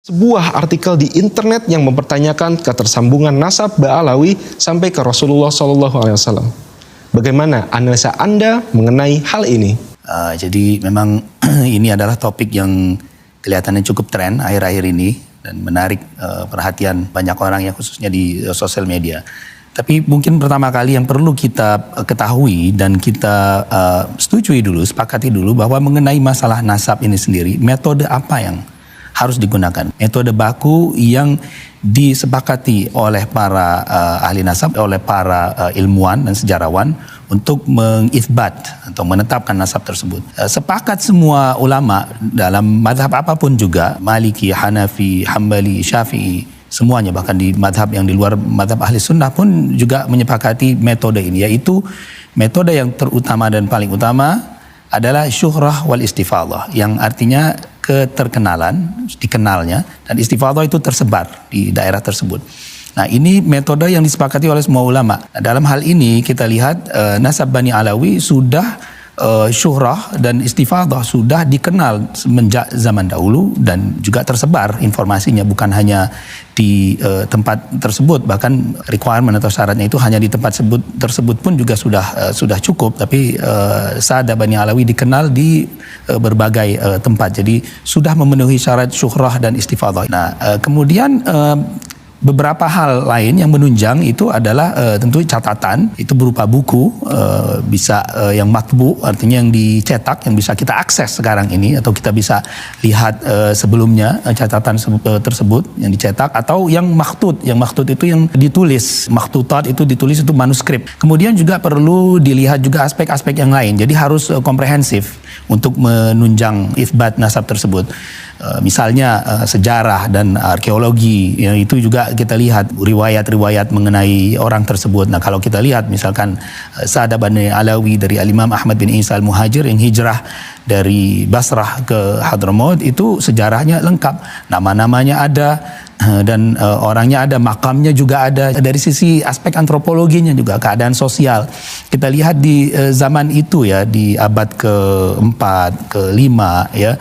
Sebuah artikel di internet yang mempertanyakan ketersambungan nasab Ba'alawi sampai ke Rasulullah SAW. Bagaimana analisa Anda mengenai hal ini? Jadi memang ini adalah topik yang kelihatannya cukup tren akhir-akhir ini dan menarik perhatian banyak orang yang khususnya di sosial media. Tapi mungkin pertama kali yang perlu kita ketahui dan kita setujui dulu, sepakati dulu bahwa mengenai masalah nasab ini sendiri, metode apa yang harus digunakan. Metode baku yang disepakati oleh para ahli nasab, oleh para ilmuwan dan sejarawan untuk mengithbat atau menetapkan nasab tersebut. Sepakat semua ulama dalam mazhab apapun juga, Maliki, Hanafi, Hambali, Syafi'i, semuanya bahkan di mazhab yang di luar mazhab ahli sunnah pun juga menyepakati metode ini, yaitu metode yang terutama dan paling utama adalah syuhrah wal istifadah, yang artinya keterkenalan, dikenalnya, dan istifadah itu tersebar di daerah tersebut. Nah, ini metode yang disepakati oleh semua ulama. Nah, dalam hal ini kita lihat nasab Bani Alawi sudah syuhrah dan istifadah sudah dikenal semenjak zaman dahulu dan juga tersebar informasinya bukan hanya di tempat tersebut, bahkan requirement atau syaratnya itu hanya di tempat tersebut pun juga sudah cukup, tapi Sada Bani Alawi dikenal di berbagai tempat, jadi sudah memenuhi syarat syuhrah dan istifadah. Nah, kemudian beberapa hal lain yang menunjang itu adalah tentu catatan, itu berupa buku, bisa yang matbu, artinya yang dicetak, yang bisa kita akses sekarang ini, atau kita bisa lihat sebelumnya catatan tersebut yang dicetak, atau yang makhtut. Yang makhtut itu yang ditulis, makhtutat itu ditulis, itu manuskrip. Kemudian juga perlu dilihat juga aspek-aspek yang lain, jadi harus komprehensif untuk menunjang itsbat nasab tersebut. Misalnya sejarah dan arkeologi, yang itu juga kita lihat riwayat-riwayat mengenai orang tersebut. Nah, kalau kita lihat misalkan Sada Bani Alawi dari Al-Imam Ahmad bin Isa Al-Muhajir yang hijrah dari Basrah ke Hadramaut, itu sejarahnya lengkap, nama-namanya ada dan orangnya ada, makamnya juga ada. Dari sisi aspek antropologinya juga, keadaan sosial, kita lihat di zaman itu ya, di abad ke-4, ke-5 ya,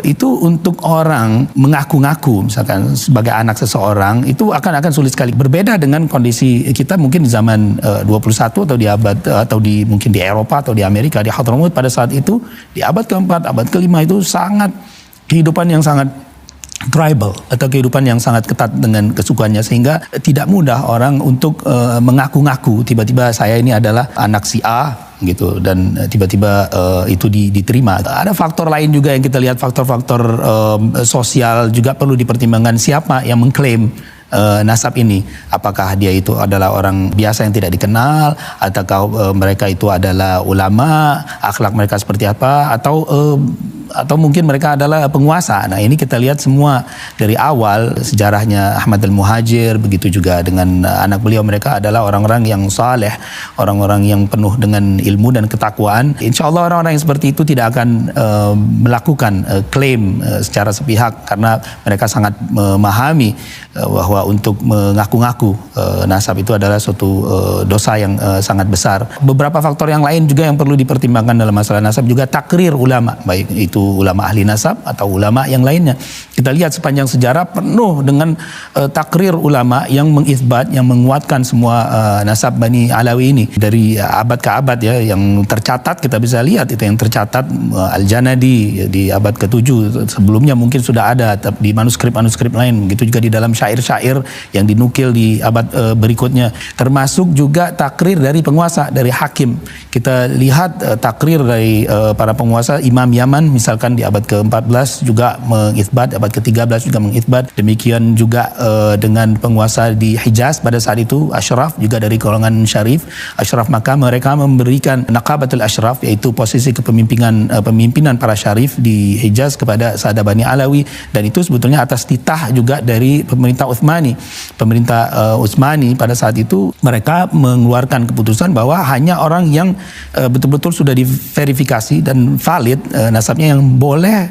itu untuk orang mengaku-ngaku misalkan sebagai anak seseorang itu akan sulit sekali. Berbeda dengan kondisi kita mungkin di zaman 21 atau di abad atau di mungkin di Eropa atau di Amerika, di Hadramaut pada saat itu di abad ke-4, abad ke-5 itu sangat kehidupan yang sangat tribal atau kehidupan yang sangat ketat dengan kesukuannya, sehingga tidak mudah orang untuk mengaku-ngaku tiba-tiba saya ini adalah anak si A gitu, dan tiba-tiba itu diterima. Ada faktor lain juga yang kita lihat, faktor-faktor sosial juga perlu dipertimbangkan. Siapa yang mengklaim nasab ini? Apakah dia itu adalah orang biasa yang tidak dikenal, ataukah mereka itu adalah ulama, akhlak mereka seperti apa, atau mungkin mereka adalah penguasa. Nah, ini kita lihat semua dari awal sejarahnya Ahmad Al-Muhajir, begitu juga dengan anak beliau, mereka adalah orang-orang yang saleh, orang-orang yang penuh dengan ilmu dan ketakwaan. Insya Allah orang-orang yang seperti itu tidak akan melakukan klaim secara sepihak, karena mereka sangat memahami bahwa untuk mengaku-ngaku nasab itu adalah suatu dosa yang sangat besar. Beberapa faktor yang lain juga yang perlu dipertimbangkan dalam masalah nasab juga takrir ulama, baik itu ulama ahli nasab atau ulama yang lainnya. Kita lihat sepanjang sejarah penuh dengan takrir ulama yang mengitsbat, yang menguatkan semua nasab Bani Alawi ini dari abad ke abad ya. Yang tercatat kita bisa lihat itu yang tercatat Al-Janadi di abad ke-7, sebelumnya mungkin sudah ada di manuskrip-manuskrip lain, begitu juga di dalam syair-syair yang dinukil di abad berikutnya, termasuk juga takrir dari penguasa, dari hakim. Kita lihat takrir dari para penguasa, Imam Yaman misalkan di abad ke-14 juga mengitsbat, abad ke-13 juga mengitsbat. Demikian juga dengan penguasa di Hijaz pada saat itu, Ashraf juga dari golongan syarif, Ashraf, maka mereka memberikan naqabatul Ashraf, yaitu posisi pemimpinan para syarif di Hijaz kepada Sada Bani Alawi, dan itu sebetulnya atas titah juga dari pemerintah Utsmani. Pemerintah Utsmani pada saat itu mereka mengeluarkan keputusan bahwa hanya orang yang betul-betul sudah diverifikasi dan valid nasabnya yang boleh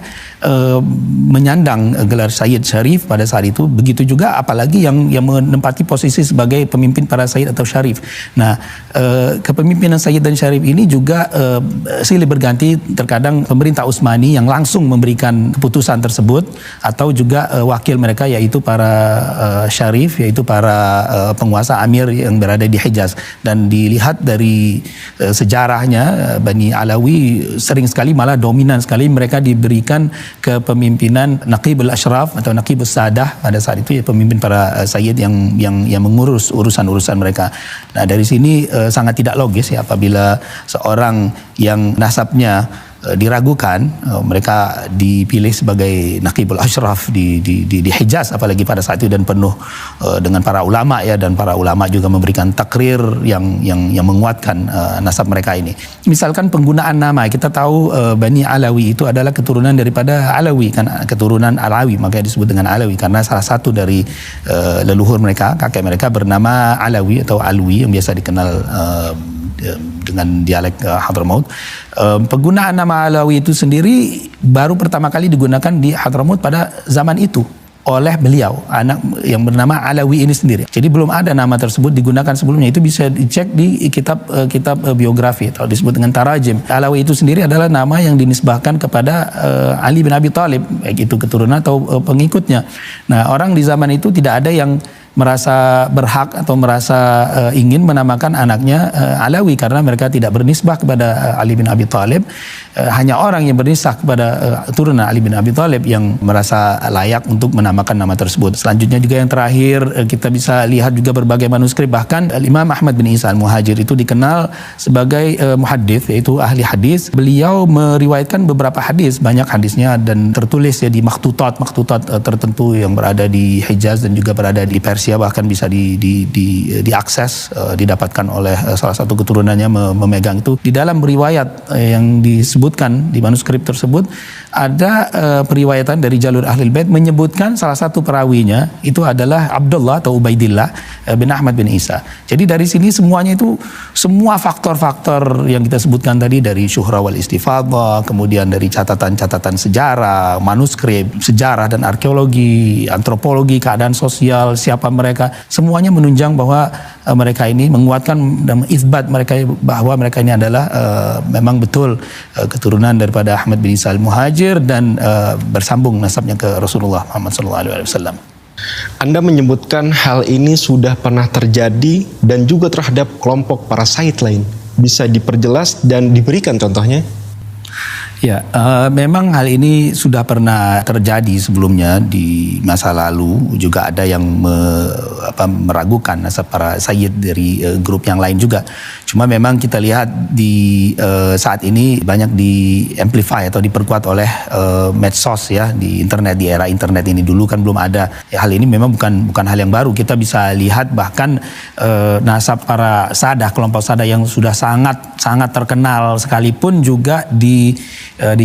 menyandang gelar Sayyid Syarif pada saat itu. Begitu juga apalagi yang menempati posisi sebagai pemimpin para Sayyid atau Syarif. Nah, kepemimpinan Sayyid dan Syarif ini juga silih berganti, terkadang pemerintah Utsmani yang langsung memberikan keputusan tersebut, atau juga wakil mereka yaitu para Syarif, yaitu para penguasa Amir yang berada di Hijaz. Dan dilihat dari sejarahnya, Bani Alawi sering sekali, malah dominan sekali mereka diberikan kepemimpinan Naqib al-Ashraf atau Naqib al-Sadah pada saat itu, ya, pemimpin para Sayyid yang mengurus urusan-urusan mereka. Nah, dari sini sangat tidak logis ya apabila seorang yang nasabnya diragukan, mereka dipilih sebagai Naqibul Ashraf di Hijaz, apalagi pada saat itu, dan penuh dengan para ulama ya, dan para ulama juga memberikan takrir yang menguatkan nasab mereka ini. Misalkan penggunaan nama, kita tahu Bani Alawi itu adalah keturunan daripada Alawi, kan, keturunan Alawi, makanya disebut dengan Alawi karena salah satu dari leluhur mereka, kakek mereka bernama Alawi atau Alwi yang biasa dikenal dengan dialek Hadramaut. Penggunaan nama Alawi itu sendiri baru pertama kali digunakan di Hadramaut pada zaman itu oleh beliau, anak yang bernama Alawi ini sendiri. Jadi belum ada nama tersebut digunakan sebelumnya. Itu bisa dicek di kitab biografi atau disebut dengan tarajim. Alawi itu sendiri adalah nama yang dinisbahkan kepada Ali bin Abi Thalib, baik itu keturunan atau pengikutnya. Nah, orang di zaman itu tidak ada yang merasa berhak atau merasa ingin menamakan anaknya Alawi karena mereka tidak bernisbah kepada Ali bin Abi Thalib. Hanya orang yang bernisbah kepada turunan Ali bin Abi Thalib yang merasa layak untuk menamakan nama tersebut. Selanjutnya juga yang terakhir, kita bisa lihat juga berbagai manuskrip, bahkan Imam Ahmad bin Isa al-Muhajir itu dikenal sebagai muhaddits, yaitu ahli hadis. Beliau meriwayatkan beberapa hadis, banyak hadisnya, dan tertulis ya di maktutat tertentu yang berada di Hijaz dan juga berada di Persia, bahkan bisa diakses, didapatkan oleh salah satu keturunannya memegang itu. Di dalam riwayat yang disebutkan di manuskrip tersebut ada periwayatan dari jalur Ahlul Bait menyebutkan salah satu perawinya itu adalah Abdullah atau Ubaidillah bin Ahmad bin Isa. Jadi dari sini semuanya itu, semua faktor-faktor yang kita sebutkan tadi, dari syuhra wal istifadhah, kemudian dari catatan-catatan sejarah, manuskrip, sejarah dan arkeologi, antropologi, keadaan sosial, siapa mereka, semuanya menunjang bahwa mereka ini menguatkan dan isbat mereka bahwa mereka ini adalah memang betul keturunan daripada Ahmad bin Isa al-Muhajir dan bersambung nasabnya ke Rasulullah Muhammad SAW. Anda menyebutkan hal ini sudah pernah terjadi dan juga terhadap kelompok para Sayyid lain. Bisa diperjelas dan diberikan contohnya? Ya, memang hal ini sudah pernah terjadi sebelumnya di masa lalu. Juga ada yang meragukan nasab para Sayyid dari grup yang lain juga. Cuma memang kita lihat di saat ini banyak di amplify atau diperkuat oleh medsos ya, di internet, di era internet ini. Dulu kan belum ada. Ya, hal ini memang bukan hal yang baru. Kita bisa lihat bahkan nasab para Sadah, kelompok Sadah yang sudah sangat terkenal sekalipun juga di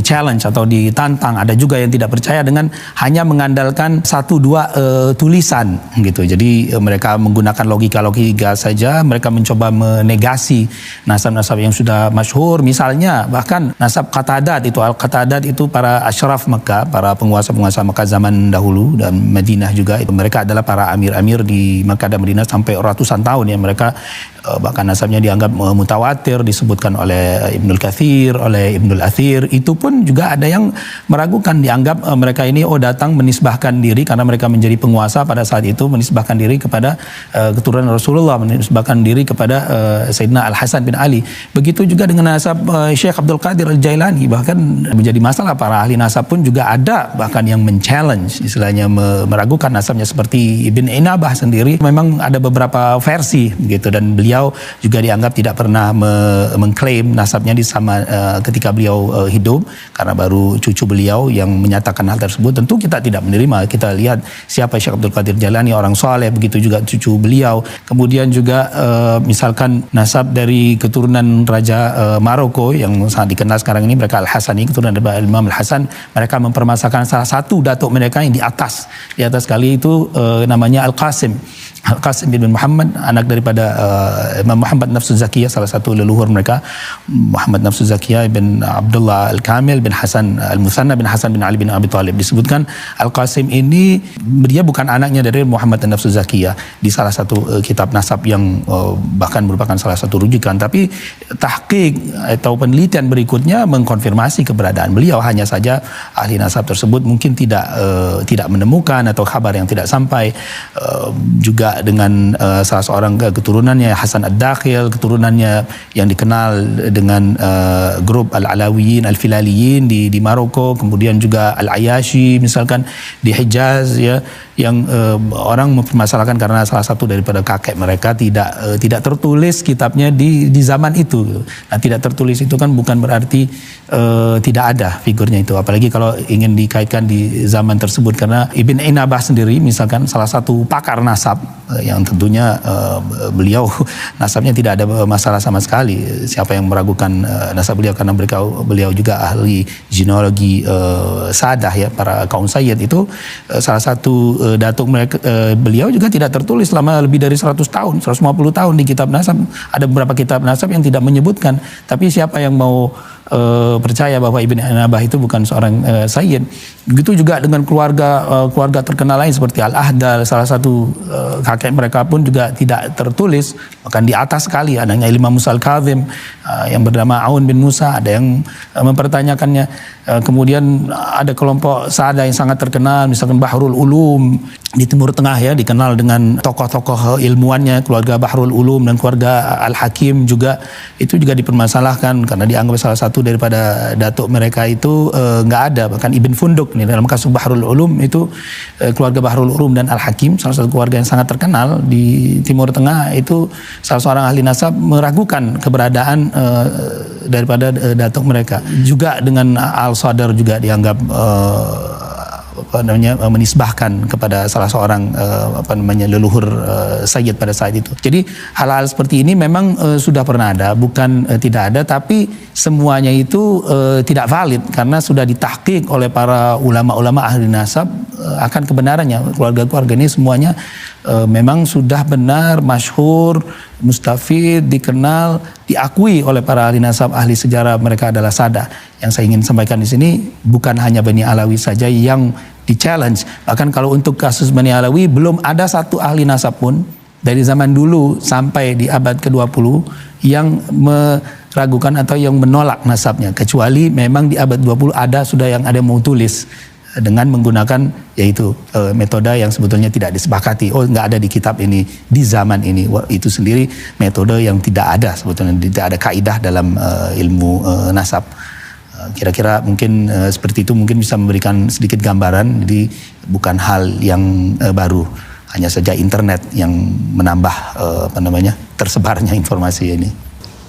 challenge atau ditantang. Ada juga yang tidak percaya dengan hanya mengandalkan 1-2 tulisan gitu. Jadi mereka menggunakan logika saja. Mereka mencoba menegasi nasab-nasab yang sudah masyhur. Misalnya bahkan nasab Qatadat itu, Al-Qatadat itu para asyraf Mekah, para penguasa-penguasa Mekah zaman dahulu dan Madinah juga. Mereka adalah para amir-amir di Mekah dan Madinah sampai ratusan tahun ya. Mereka bahkan nasabnya dianggap mutawatir, disebutkan oleh Ibnul Katsir, oleh Ibnul Athir. Itu pun juga ada yang meragukan, dianggap mereka ini datang menisbahkan diri karena mereka menjadi penguasa pada saat itu, menisbahkan diri kepada keturunan Rasulullah, menisbahkan diri kepada Sayyidina Al-Hasan bin Ali. Begitu juga dengan nasab Syekh Abdul Qadir Al-Jailani, bahkan menjadi masalah. Para ahli nasab pun juga ada bahkan yang men-challenge, istilahnya meragukan nasabnya, seperti Ibn Inabah sendiri. Memang ada beberapa versi gitu, dan beliau juga dianggap tidak pernah mengklaim nasabnya ketika beliau hidup, karena baru cucu beliau yang menyatakan hal tersebut. Tentu kita tidak menerima. Kita lihat siapa Syekh Abdul Qadir Jailani, orang soleh, begitu juga cucu beliau. Kemudian juga misalkan nasab dari keturunan Raja Maroko yang sangat dikenal sekarang ini, mereka Al-Hasani, keturunan dari Imam Al-Hasan. Mereka mempermasalahkan salah satu datuk mereka yang di atas sekali itu namanya Al-Qasim. Al-Qasim bin Muhammad, anak daripada Imam Muhammad Nafsu Zakiyah, salah satu leluhur mereka. Muhammad Nafsu Zakiyah bin Abdullah Al-Kamil bin Hasan Al-Muthanna bin Hasan bin Ali bin Abi Thalib. Disebutkan Al-Qasim ini dia bukan anaknya dari Muhammad Nafsu Zakiyah di salah satu kitab nasab yang bahkan merupakan salah satu rujukan, tapi tahqiq atau penelitian berikutnya mengkonfirmasi keberadaan beliau. Hanya saja ahli nasab tersebut mungkin tidak menemukan atau kabar yang tidak sampai. Juga dengan salah seorang keturunannya Hasan Ad-Dakhil, keturunannya yang dikenal dengan grup Al-Alawiyin, Al-Filaliyin di Maroko, kemudian juga Al-Ayashi misalkan di Hijaz ya, yang orang mempermasalahkan karena salah satu daripada kakek mereka tidak tertulis kitabnya di zaman itu. Nah, tidak tertulis itu kan bukan berarti tidak ada figurnya itu, apalagi kalau ingin dikaitkan di zaman tersebut, karena Ibn Inabah sendiri misalkan salah satu pakar nasab yang tentunya beliau nasabnya tidak ada masalah sama sekali. Siapa yang meragukan nasab beliau, karena beliau juga ahli genealogi Sadah ya, para kaum Sayyid itu. Salah satu datuk mereka, beliau juga tidak tertulis selama lebih dari 100 tahun, 150 tahun di kitab nasab. Ada beberapa kitab nasab yang tidak menyebutkan, tapi siapa yang mau percaya bahwa Ibn Inabah itu bukan seorang Sayyid. Begitu juga dengan keluarga terkenal lain seperti Al-Ahdal, salah satu kakek mereka pun juga tidak tertulis, bahkan di atas sekali anaknya Imam Musa Al-Kazim yang bernama Aun bin Musa, ada yang mempertanyakannya. Kemudian ada kelompok Sada yang sangat terkenal, misalkan Bahrul Ulum di Timur Tengah ya, dikenal dengan tokoh-tokoh ilmuannya, keluarga Bahrul Ulum dan keluarga Al-Hakim juga, itu juga dipermasalahkan karena dianggap salah satu daripada datuk mereka itu nggak ada. Bahkan Ibn Funduk nih, dalam kasus Bahrul Ulum itu keluarga Bahrul Ulum dan Al-Hakim, salah satu keluarga yang sangat terkenal di Timur Tengah, itu salah seorang ahli nasab meragukan keberadaan daripada datuk mereka. Juga dengan Al-Sadar juga dianggap menisbahkan kepada salah seorang leluhur Sayyid pada saat itu. Jadi hal-hal seperti ini memang sudah pernah ada, bukan tidak ada, tapi semuanya itu tidak valid karena sudah ditahqiq oleh para ulama-ulama ahli nasab akan kebenarannya. Keluarga-keluarga ini semuanya memang sudah benar, masyhur, mustafid, dikenal, diakui oleh para ahli nasab, ahli sejarah, mereka adalah Sada. Yang saya ingin sampaikan di sini bukan hanya Bani Alawi saja yang di-challenge. Bahkan kalau untuk kasus Bani Alawi belum ada satu ahli nasab pun dari zaman dulu sampai di abad ke-20 yang meragukan atau yang menolak nasabnya, kecuali memang di abad 20 sudah yang ada mau tulis dengan menggunakan yaitu metode yang sebetulnya tidak disepakati. Oh, nggak ada di kitab ini di zaman ini. Wah, itu sendiri metode yang tidak ada sebetulnya, tidak ada kaidah dalam ilmu nasab. Kira-kira mungkin seperti itu mungkin bisa memberikan sedikit gambaran. Jadi bukan hal yang baru, hanya saja internet yang menambah tersebarnya informasi ini.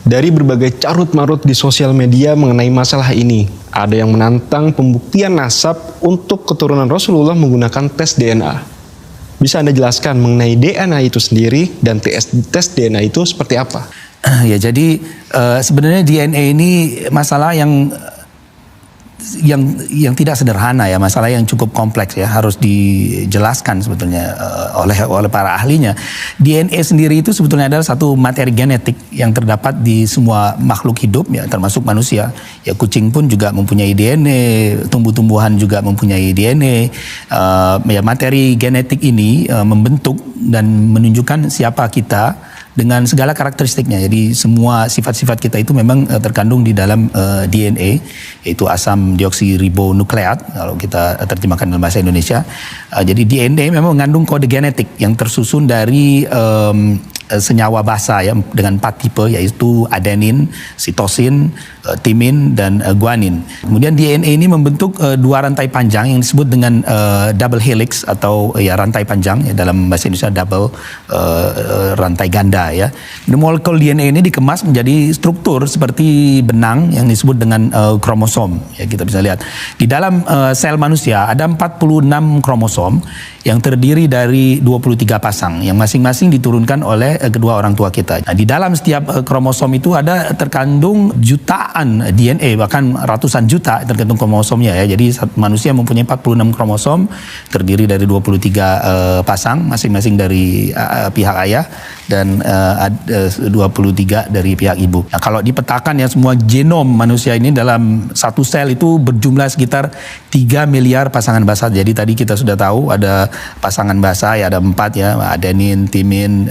Dari berbagai carut-marut di sosial media mengenai masalah ini, ada yang menantang pembuktian nasab untuk keturunan Rasulullah menggunakan tes DNA. Bisa Anda jelaskan mengenai DNA itu sendiri dan tes DNA itu seperti apa? Ya, jadi sebenarnya DNA ini masalah yang tidak sederhana ya, masalah yang cukup kompleks ya, harus dijelaskan sebetulnya oleh para ahlinya. DNA sendiri itu sebetulnya adalah satu materi genetik yang terdapat di semua makhluk hidup ya, termasuk manusia. Ya, kucing pun juga mempunyai DNA, tumbuh-tumbuhan juga mempunyai DNA. Ya, materi genetik ini membentuk dan menunjukkan siapa kita dengan segala karakteristiknya. Jadi semua sifat-sifat kita itu memang terkandung di dalam DNA, yaitu asam deoksiribonukleat kalau kita terjemahkan dalam bahasa Indonesia. Jadi DNA memang mengandung kode genetik yang tersusun dari senyawa basa ya, dengan 4 tipe, yaitu adenin, sitosin, timin, dan guanin. Kemudian DNA ini membentuk 2 rantai panjang yang disebut dengan double helix atau ya rantai panjang ya, dalam bahasa Indonesia double rantai ganda ya. Molekul DNA ini dikemas menjadi struktur seperti benang yang disebut dengan kromosom ya, kita bisa lihat. Di dalam sel manusia ada 46 kromosom yang terdiri dari 23 pasang yang masing-masing diturunkan oleh oleh kedua orang tua kita. Nah, di dalam setiap kromosom itu ada terkandung jutaan DNA, bahkan ratusan juta tergantung kromosomnya ya. Jadi manusia mempunyai 46 kromosom, terdiri dari 23 pasang masing-masing dari pihak ayah dan 23 dari pihak ibu. Nah, kalau dipetakan ya semua genom manusia ini dalam satu sel itu berjumlah sekitar 3 miliar pasangan basa. Jadi tadi kita sudah tahu ada pasangan basa ya, ada 4 ya, adenin, timin,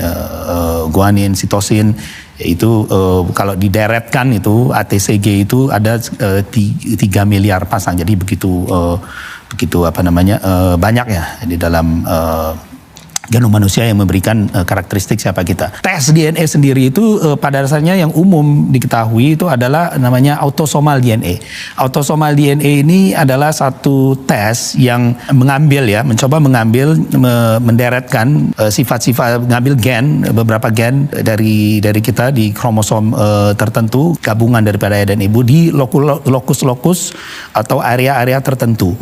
guanin, sitosin. Itu kalau dideretkan itu ATCG itu ada 3 miliar pasang. Jadi begitu banyak ya di dalam genom manusia yang memberikan karakteristik siapa kita. Tes DNA sendiri itu pada dasarnya yang umum diketahui itu adalah namanya autosomal DNA. Autosomal DNA ini adalah satu tes yang mencoba mengambil, menderetkan sifat-sifat, mengambil gen, beberapa gen dari kita di kromosom tertentu, gabungan daripada ayah dan ibu di lokus-lokus atau area-area tertentu.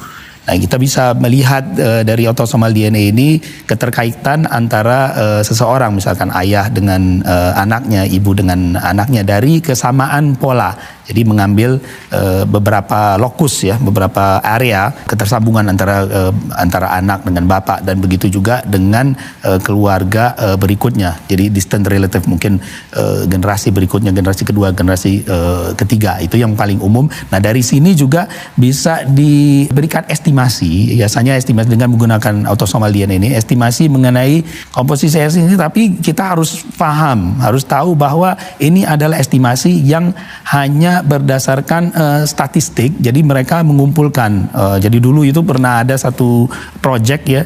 Nah, kita bisa melihat dari autosomal DNA ini keterkaitan antara seseorang, misalkan ayah dengan anaknya, ibu dengan anaknya dari kesamaan pola. Jadi mengambil beberapa lokus ya, beberapa area ketersambungan antara anak dengan bapak, dan begitu juga dengan keluarga berikutnya. Jadi distant relative, mungkin generasi berikutnya, generasi kedua, generasi ketiga, itu yang paling umum. Nah, dari sini juga bisa diberikan estimasi, biasanya estimasi dengan menggunakan autosomal DNA ini, estimasi mengenai komposisi ini, tapi kita harus paham, harus tahu bahwa ini adalah estimasi yang hanya berdasarkan statistik. Jadi mereka mengumpulkan, jadi dulu itu pernah ada satu project ya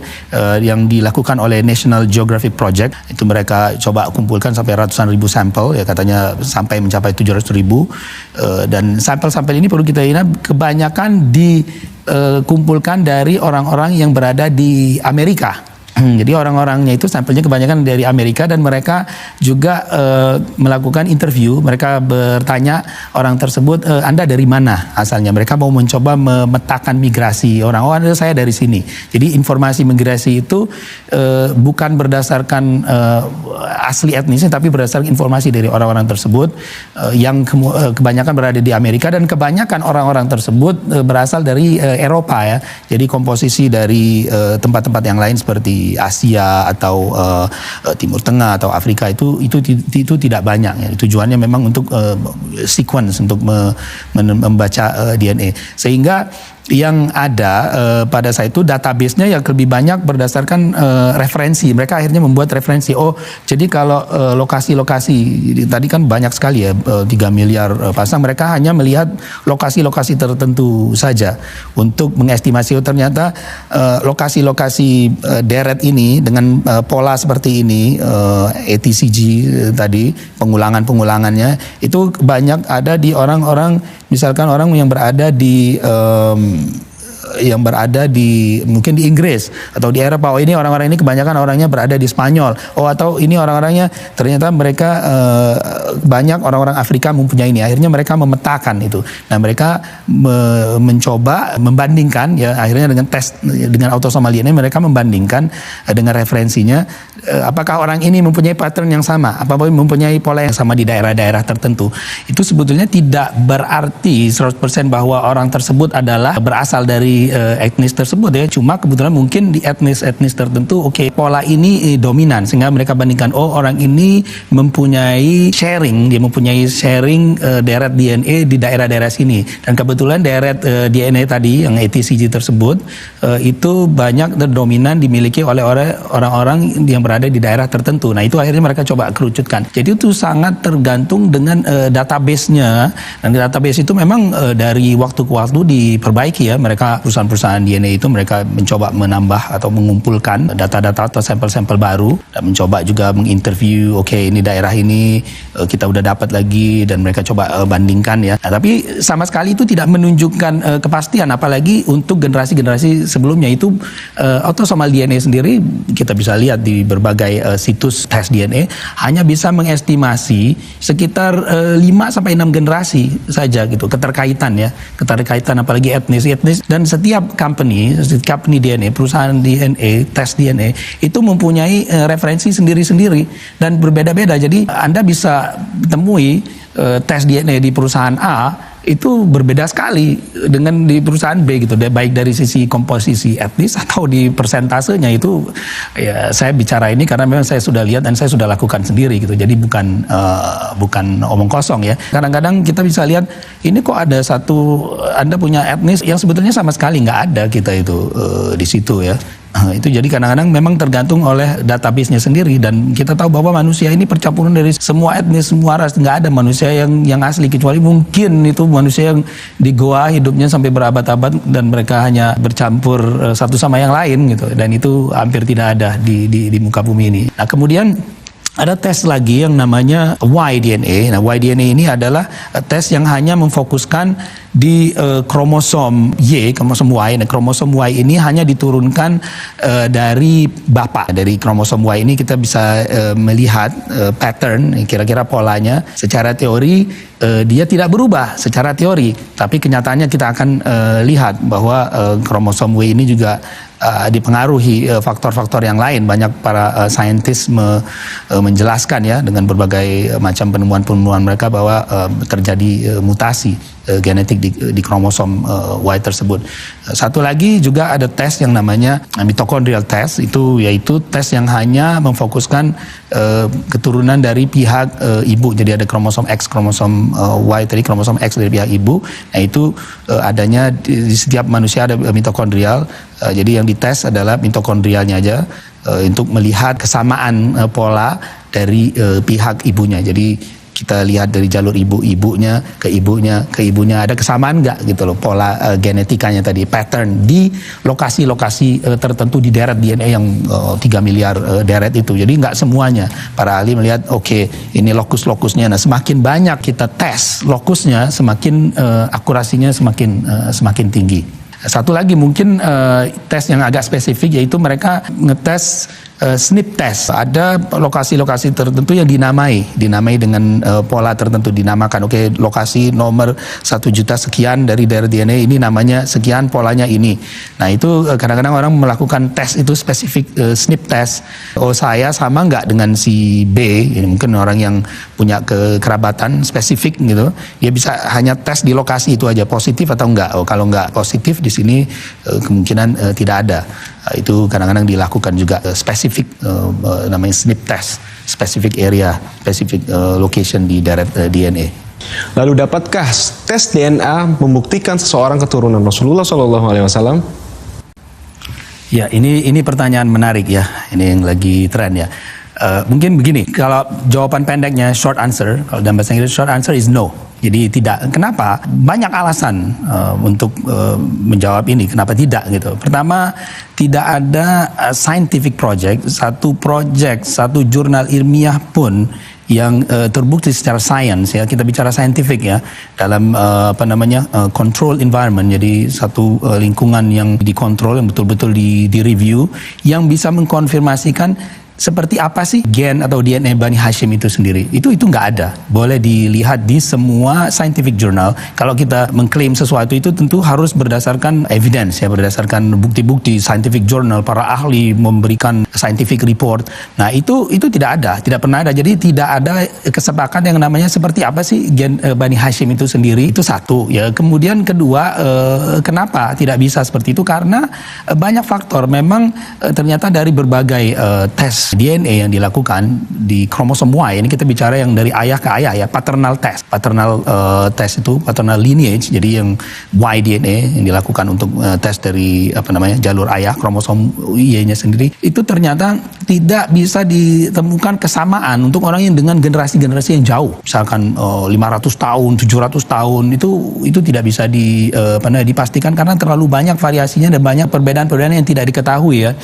yang dilakukan oleh National Geographic Project, itu mereka coba kumpulkan sampai ratusan ribu sampel ya, katanya sampai mencapai 700.000, dan sampel-sampel ini perlu kita ingat kebanyakan dikumpulkan dari orang-orang yang berada di Amerika. Jadi orang-orangnya itu sampelnya kebanyakan dari Amerika, dan mereka juga melakukan interview. Mereka bertanya orang tersebut, Anda dari mana asalnya? Mereka mau mencoba memetakan migrasi orang. Oh, saya dari sini. Jadi informasi migrasi itu bukan berdasarkan asli etnisnya, tapi berdasarkan informasi dari orang-orang tersebut yang kebanyakan berada di Amerika, dan kebanyakan orang-orang tersebut berasal dari Eropa ya. Jadi komposisi dari tempat-tempat yang lain seperti Asia atau Timur Tengah atau Afrika itu tidak banyak ya. Tujuannya memang untuk sequence, untuk membaca DNA, sehingga yang ada pada saat itu database-nya yang lebih banyak berdasarkan referensi. Mereka akhirnya membuat referensi. Oh, jadi kalau lokasi-lokasi tadi kan banyak sekali ya, 3 miliar pasang. Mereka hanya melihat lokasi-lokasi tertentu saja untuk mengestimasi. Oh, ternyata lokasi-lokasi deret ini dengan pola seperti ini, ATCG tadi, pengulangannya itu banyak ada di orang-orang, misalkan orang yang berada di mungkin di Inggris atau di Eropa. Oh, ini orang-orang ini kebanyakan orangnya berada di Spanyol. Oh, atau ini orang-orangnya ternyata mereka banyak orang-orang Afrika mempunyai ini. Akhirnya mereka memetakan itu. Nah, mereka mencoba membandingkan ya, akhirnya dengan tes dengan autosomal DNA mereka membandingkan dengan referensinya, apakah orang ini mempunyai pattern yang sama, apakah mempunyai pola yang sama di daerah-daerah tertentu. Itu sebetulnya tidak berarti 100% bahwa orang tersebut adalah berasal dari etnis tersebut ya. Cuma kebetulan mungkin di etnis tertentu pola ini dominan, sehingga mereka bandingkan, oh, orang ini mempunyai sharing deret DNA di daerah-daerah sini, dan kebetulan deret DNA tadi yang ATCG tersebut itu banyak dan dominan dimiliki oleh orang-orang yang berada di daerah tertentu. Nah, itu akhirnya mereka coba kerucutkan. Jadi itu sangat tergantung dengan database-nya, dan database itu memang dari waktu ke waktu diperbaiki ya. Mereka perusahaan-perusahaan DNA itu mereka mencoba menambah atau mengumpulkan data-data atau sampel-sampel baru, dan mencoba juga menginterview, ini daerah ini kita udah dapat lagi, dan mereka coba bandingkan ya. Nah, tapi sama sekali itu tidak menunjukkan kepastian, apalagi untuk generasi-generasi sebelumnya. Itu autosomal DNA sendiri kita bisa lihat di berbagai situs tes DNA hanya bisa mengestimasi sekitar 5-6 generasi saja gitu, keterkaitan apalagi etnis, dan setiap company DNA, perusahaan DNA, tes DNA itu mempunyai referensi sendiri-sendiri dan berbeda-beda. Jadi Anda bisa temui tes DNA di perusahaan A itu berbeda sekali dengan di perusahaan B gitu, baik dari sisi komposisi etnis atau di persentasenya. Itu ya saya bicara ini karena memang saya sudah lihat dan saya sudah lakukan sendiri gitu, jadi bukan omong kosong ya. Kadang-kadang kita bisa lihat ini kok ada Anda punya etnis yang sebetulnya sama sekali nggak ada kita itu di situ ya. Itu jadi kadang-kadang memang tergantung oleh database-nya sendiri, dan kita tahu bahwa manusia ini percampuran dari semua etnis, semua ras. Nggak ada manusia yang asli, kecuali mungkin itu manusia yang di goa hidupnya sampai berabad-abad dan mereka hanya bercampur satu sama yang lain gitu, dan itu hampir tidak ada di muka bumi ini. Nah kemudian ada tes lagi yang namanya Y-DNA. Nah, Y-DNA ini adalah tes yang hanya memfokuskan di kromosom Y, kromosom Y. Nah, kromosom Y ini hanya diturunkan dari bapak. Dari kromosom Y ini kita bisa melihat pattern, kira-kira polanya. Secara teori dia tidak berubah secara teori, tapi kenyataannya kita akan lihat bahwa kromosom Y ini juga dipengaruhi faktor-faktor yang lain. Banyak para saintis menjelaskan ya dengan berbagai macam penemuan-penemuan mereka bahwa terjadi mutasi genetik di kromosom Y tersebut. Satu lagi juga ada tes yang namanya mitochondrial test, yaitu tes yang hanya memfokuskan keturunan dari pihak ibu. Jadi ada kromosom X, kromosom Y tadi, kromosom X dari pihak ibu. Nah itu adanya di setiap manusia ada mitokondrial. Jadi yang dites adalah mitokondrialnya aja untuk melihat kesamaan pola dari pihak ibunya. Jadi kita lihat dari jalur ibunya ke ibunya ada kesamaan nggak gitu loh, pola genetikanya tadi, pattern di lokasi-lokasi tertentu di deret DNA yang 3 miliar deret itu. Jadi nggak semuanya. Para ahli melihat ini lokus-lokusnya. Nah semakin banyak kita tes lokusnya, semakin akurasinya semakin tinggi. Satu lagi mungkin tes yang agak spesifik, yaitu mereka ngetes SNP test. Ada lokasi-lokasi tertentu yang dinamai dengan pola tertentu, dinamakan. Lokasi nomor 1 juta sekian dari daerah DNA ini namanya sekian, polanya ini. Nah itu kadang-kadang orang melakukan tes itu spesifik, SNP test. Saya sama nggak dengan si B? Ini mungkin orang yang punya kekerabatan spesifik gitu. Dia bisa hanya tes di lokasi itu aja, positif atau enggak. Kalau enggak positif di sini kemungkinan tidak ada. Itu kadang-kadang dilakukan juga spesifik, namanya SNP test, specific area, specific location di deret DNA. Lalu dapatkah tes DNA membuktikan seseorang keturunan Rasulullah SAW? Ya, ini pertanyaan menarik ya, ini yang lagi tren ya. Mungkin begini, kalau jawaban pendeknya short answer, kalau dalam bahasa Inggris short answer is no. Jadi tidak. Kenapa? Banyak alasan untuk menjawab ini. Kenapa tidak gitu? Pertama, tidak ada scientific project, satu jurnal ilmiah pun yang terbukti secara sains ya, kita bicara scientific ya, dalam control environment, jadi satu lingkungan yang dikontrol, yang betul-betul di review, yang bisa mengkonfirmasikan seperti apa sih gen atau DNA Bani Hashim itu sendiri. Itu nggak ada. Boleh dilihat di semua scientific journal. Kalau kita mengklaim sesuatu itu tentu harus berdasarkan evidence ya, berdasarkan bukti-bukti, scientific journal, para ahli memberikan scientific report. Nah itu tidak ada, tidak pernah ada. Jadi tidak ada kesepakatan yang namanya seperti apa sih gen Bani Hashim itu sendiri. Itu satu ya. Kemudian kedua, kenapa tidak bisa seperti itu? Karena banyak faktor. Memang ternyata dari berbagai tes DNA yang dilakukan di kromosom Y, ini kita bicara yang dari ayah ke ayah ya, paternal test itu paternal lineage, jadi yang Y-DNA yang dilakukan untuk tes dari jalur ayah, kromosom Y-nya sendiri, itu ternyata tidak bisa ditemukan kesamaan untuk orang yang dengan generasi-generasi yang jauh, misalkan 500 tahun, 700 tahun, itu tidak bisa dipastikan karena terlalu banyak variasinya dan banyak perbedaan-perbedaan yang tidak diketahui ya.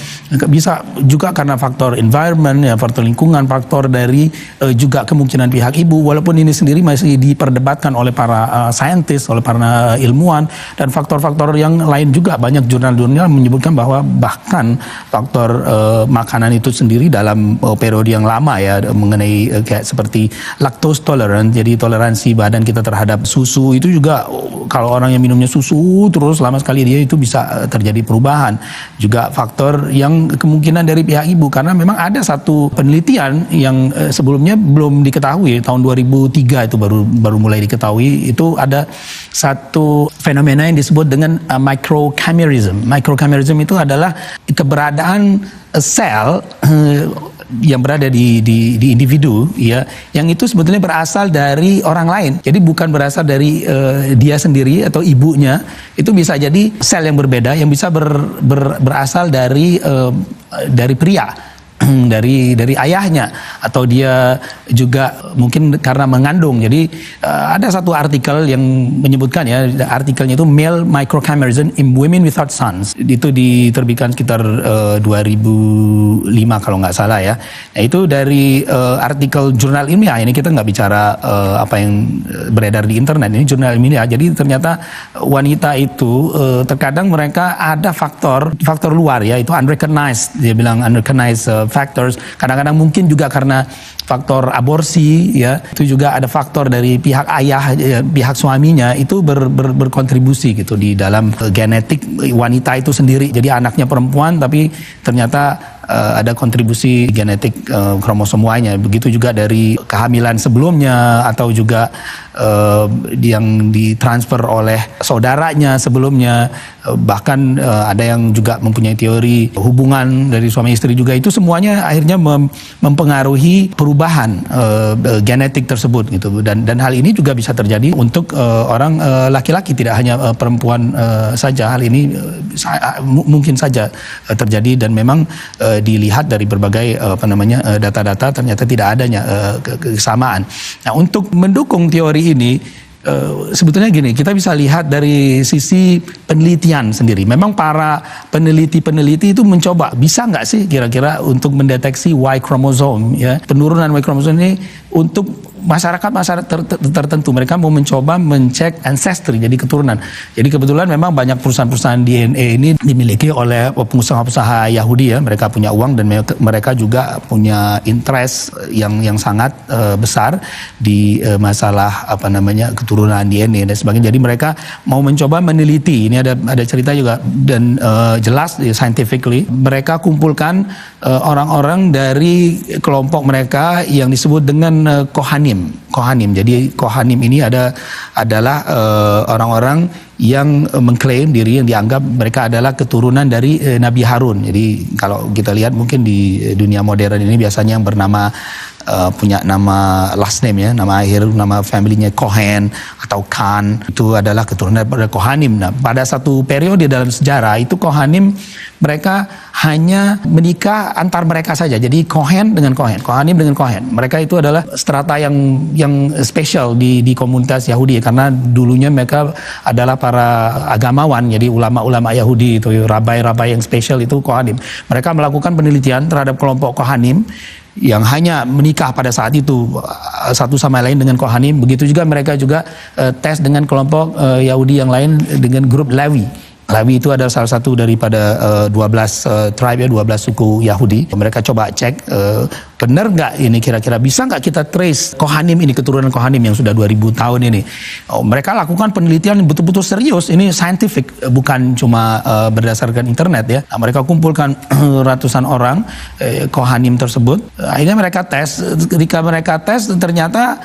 Bisa juga karena faktor environment ya, faktor lingkungan, faktor dari juga kemungkinan pihak ibu, walaupun ini sendiri masih diperdebatkan oleh para saintis, oleh para ilmuwan, dan faktor-faktor yang lain juga. Banyak jurnal-jurnal menyebutkan bahwa bahkan faktor makanan itu sendiri dalam periode yang lama ya, mengenai kayak seperti lactose tolerant, jadi toleransi badan kita terhadap susu itu juga, kalau orang yang minumnya susu terus lama sekali dia itu bisa terjadi perubahan. Juga faktor yang kemungkinan dari pihak ibu, karena memang ada satu penelitian yang sebelumnya belum diketahui, tahun 2003 itu baru mulai diketahui. Itu ada satu fenomena yang disebut dengan microchimerism. Microchimerism itu adalah keberadaan sel yang berada di individu ya, yang itu sebetulnya berasal dari orang lain. Jadi bukan berasal dari dia sendiri atau ibunya. Itu bisa jadi sel yang berbeda yang bisa berasal dari pria. dari ayahnya, atau dia juga mungkin karena mengandung. Jadi ada satu artikel yang menyebutkan ya, artikelnya itu Male Microchimerism in Women Without Sons. Itu diterbitkan sekitar 2005 kalau nggak salah ya. Nah, itu dari artikel jurnal ilmiah. Ini kita nggak bicara apa yang beredar di internet, ini jurnal ilmiah. Jadi ternyata wanita itu terkadang mereka ada faktor luar ya, itu unrecognized, dia bilang unrecognized factors. Kadang-kadang mungkin juga karena faktor aborsi ya, itu juga ada faktor dari pihak ayah ya, pihak suaminya itu berkontribusi gitu di dalam genetik wanita itu sendiri. Jadi anaknya perempuan tapi ternyata ada kontribusi genetik kromosom Y-nya. Begitu juga dari kehamilan sebelumnya, atau juga yang ditransfer oleh saudaranya sebelumnya. Bahkan ada yang juga mempunyai teori hubungan dari suami istri juga. Itu semuanya akhirnya mempengaruhi perubahan genetik tersebut gitu. Dan hal ini juga bisa terjadi untuk orang laki-laki, tidak hanya perempuan saja. Hal ini mungkin saja terjadi, dan memang dilihat dari berbagai data-data ternyata tidak adanya kesamaan. Nah, untuk mendukung teori ini sebetulnya gini, kita bisa lihat dari sisi penelitian sendiri. Memang para peneliti itu mencoba, bisa nggak sih kira-kira untuk mendeteksi Y chromosome ya, penurunan Y chromosome ini untuk masyarakat tertentu. Mereka mau mencoba mencek ancestry, jadi keturunan. Jadi kebetulan memang banyak perusahaan-perusahaan DNA ini dimiliki oleh pengusaha-pengusaha Yahudi ya. Mereka punya uang dan mereka juga punya interest yang sangat besar di masalah keturunan DNA dan sebagainya. Jadi mereka mau mencoba meneliti. Ini ada cerita juga, dan jelas scientifically mereka kumpulkan orang-orang dari kelompok mereka yang disebut dengan Kohanim. Jadi Kohanim ini adalah orang-orang yang mengklaim diri, yang dianggap mereka adalah keturunan dari Nabi Harun. Jadi kalau kita lihat mungkin di dunia modern ini biasanya yang bernama punya nama last name ya, nama akhir, nama familynya Cohen atau Khan, itu adalah keturunan dari Kohanim. Nah, pada satu periode dalam sejarah itu Kohanim mereka hanya menikah antar mereka saja. Jadi Kohen dengan Kohen, Kohanim dengan Kohen. Mereka itu adalah strata yang spesial di komunitas Yahudi, karena dulunya mereka adalah para agamawan, jadi ulama-ulama Yahudi itu, rabai-rabai yang spesial itu Kohanim. Mereka melakukan penelitian terhadap kelompok Kohanim yang hanya menikah pada saat itu satu sama lain dengan Kohanim. Begitu juga mereka juga tes dengan kelompok Yahudi yang lain dengan grup Lewi. Lewi itu adalah salah satu daripada 12 tribe ya, 12 suku Yahudi. Mereka coba cek benar nggak ini, kira-kira bisa nggak kita trace Kohanim ini, keturunan Kohanim yang sudah 2000 tahun ini. Mereka lakukan penelitian yang betul-betul serius, ini scientific, bukan cuma berdasarkan internet ya. Mereka kumpulkan ratusan orang Kohanim tersebut. Akhirnya mereka tes. Ketika mereka tes ternyata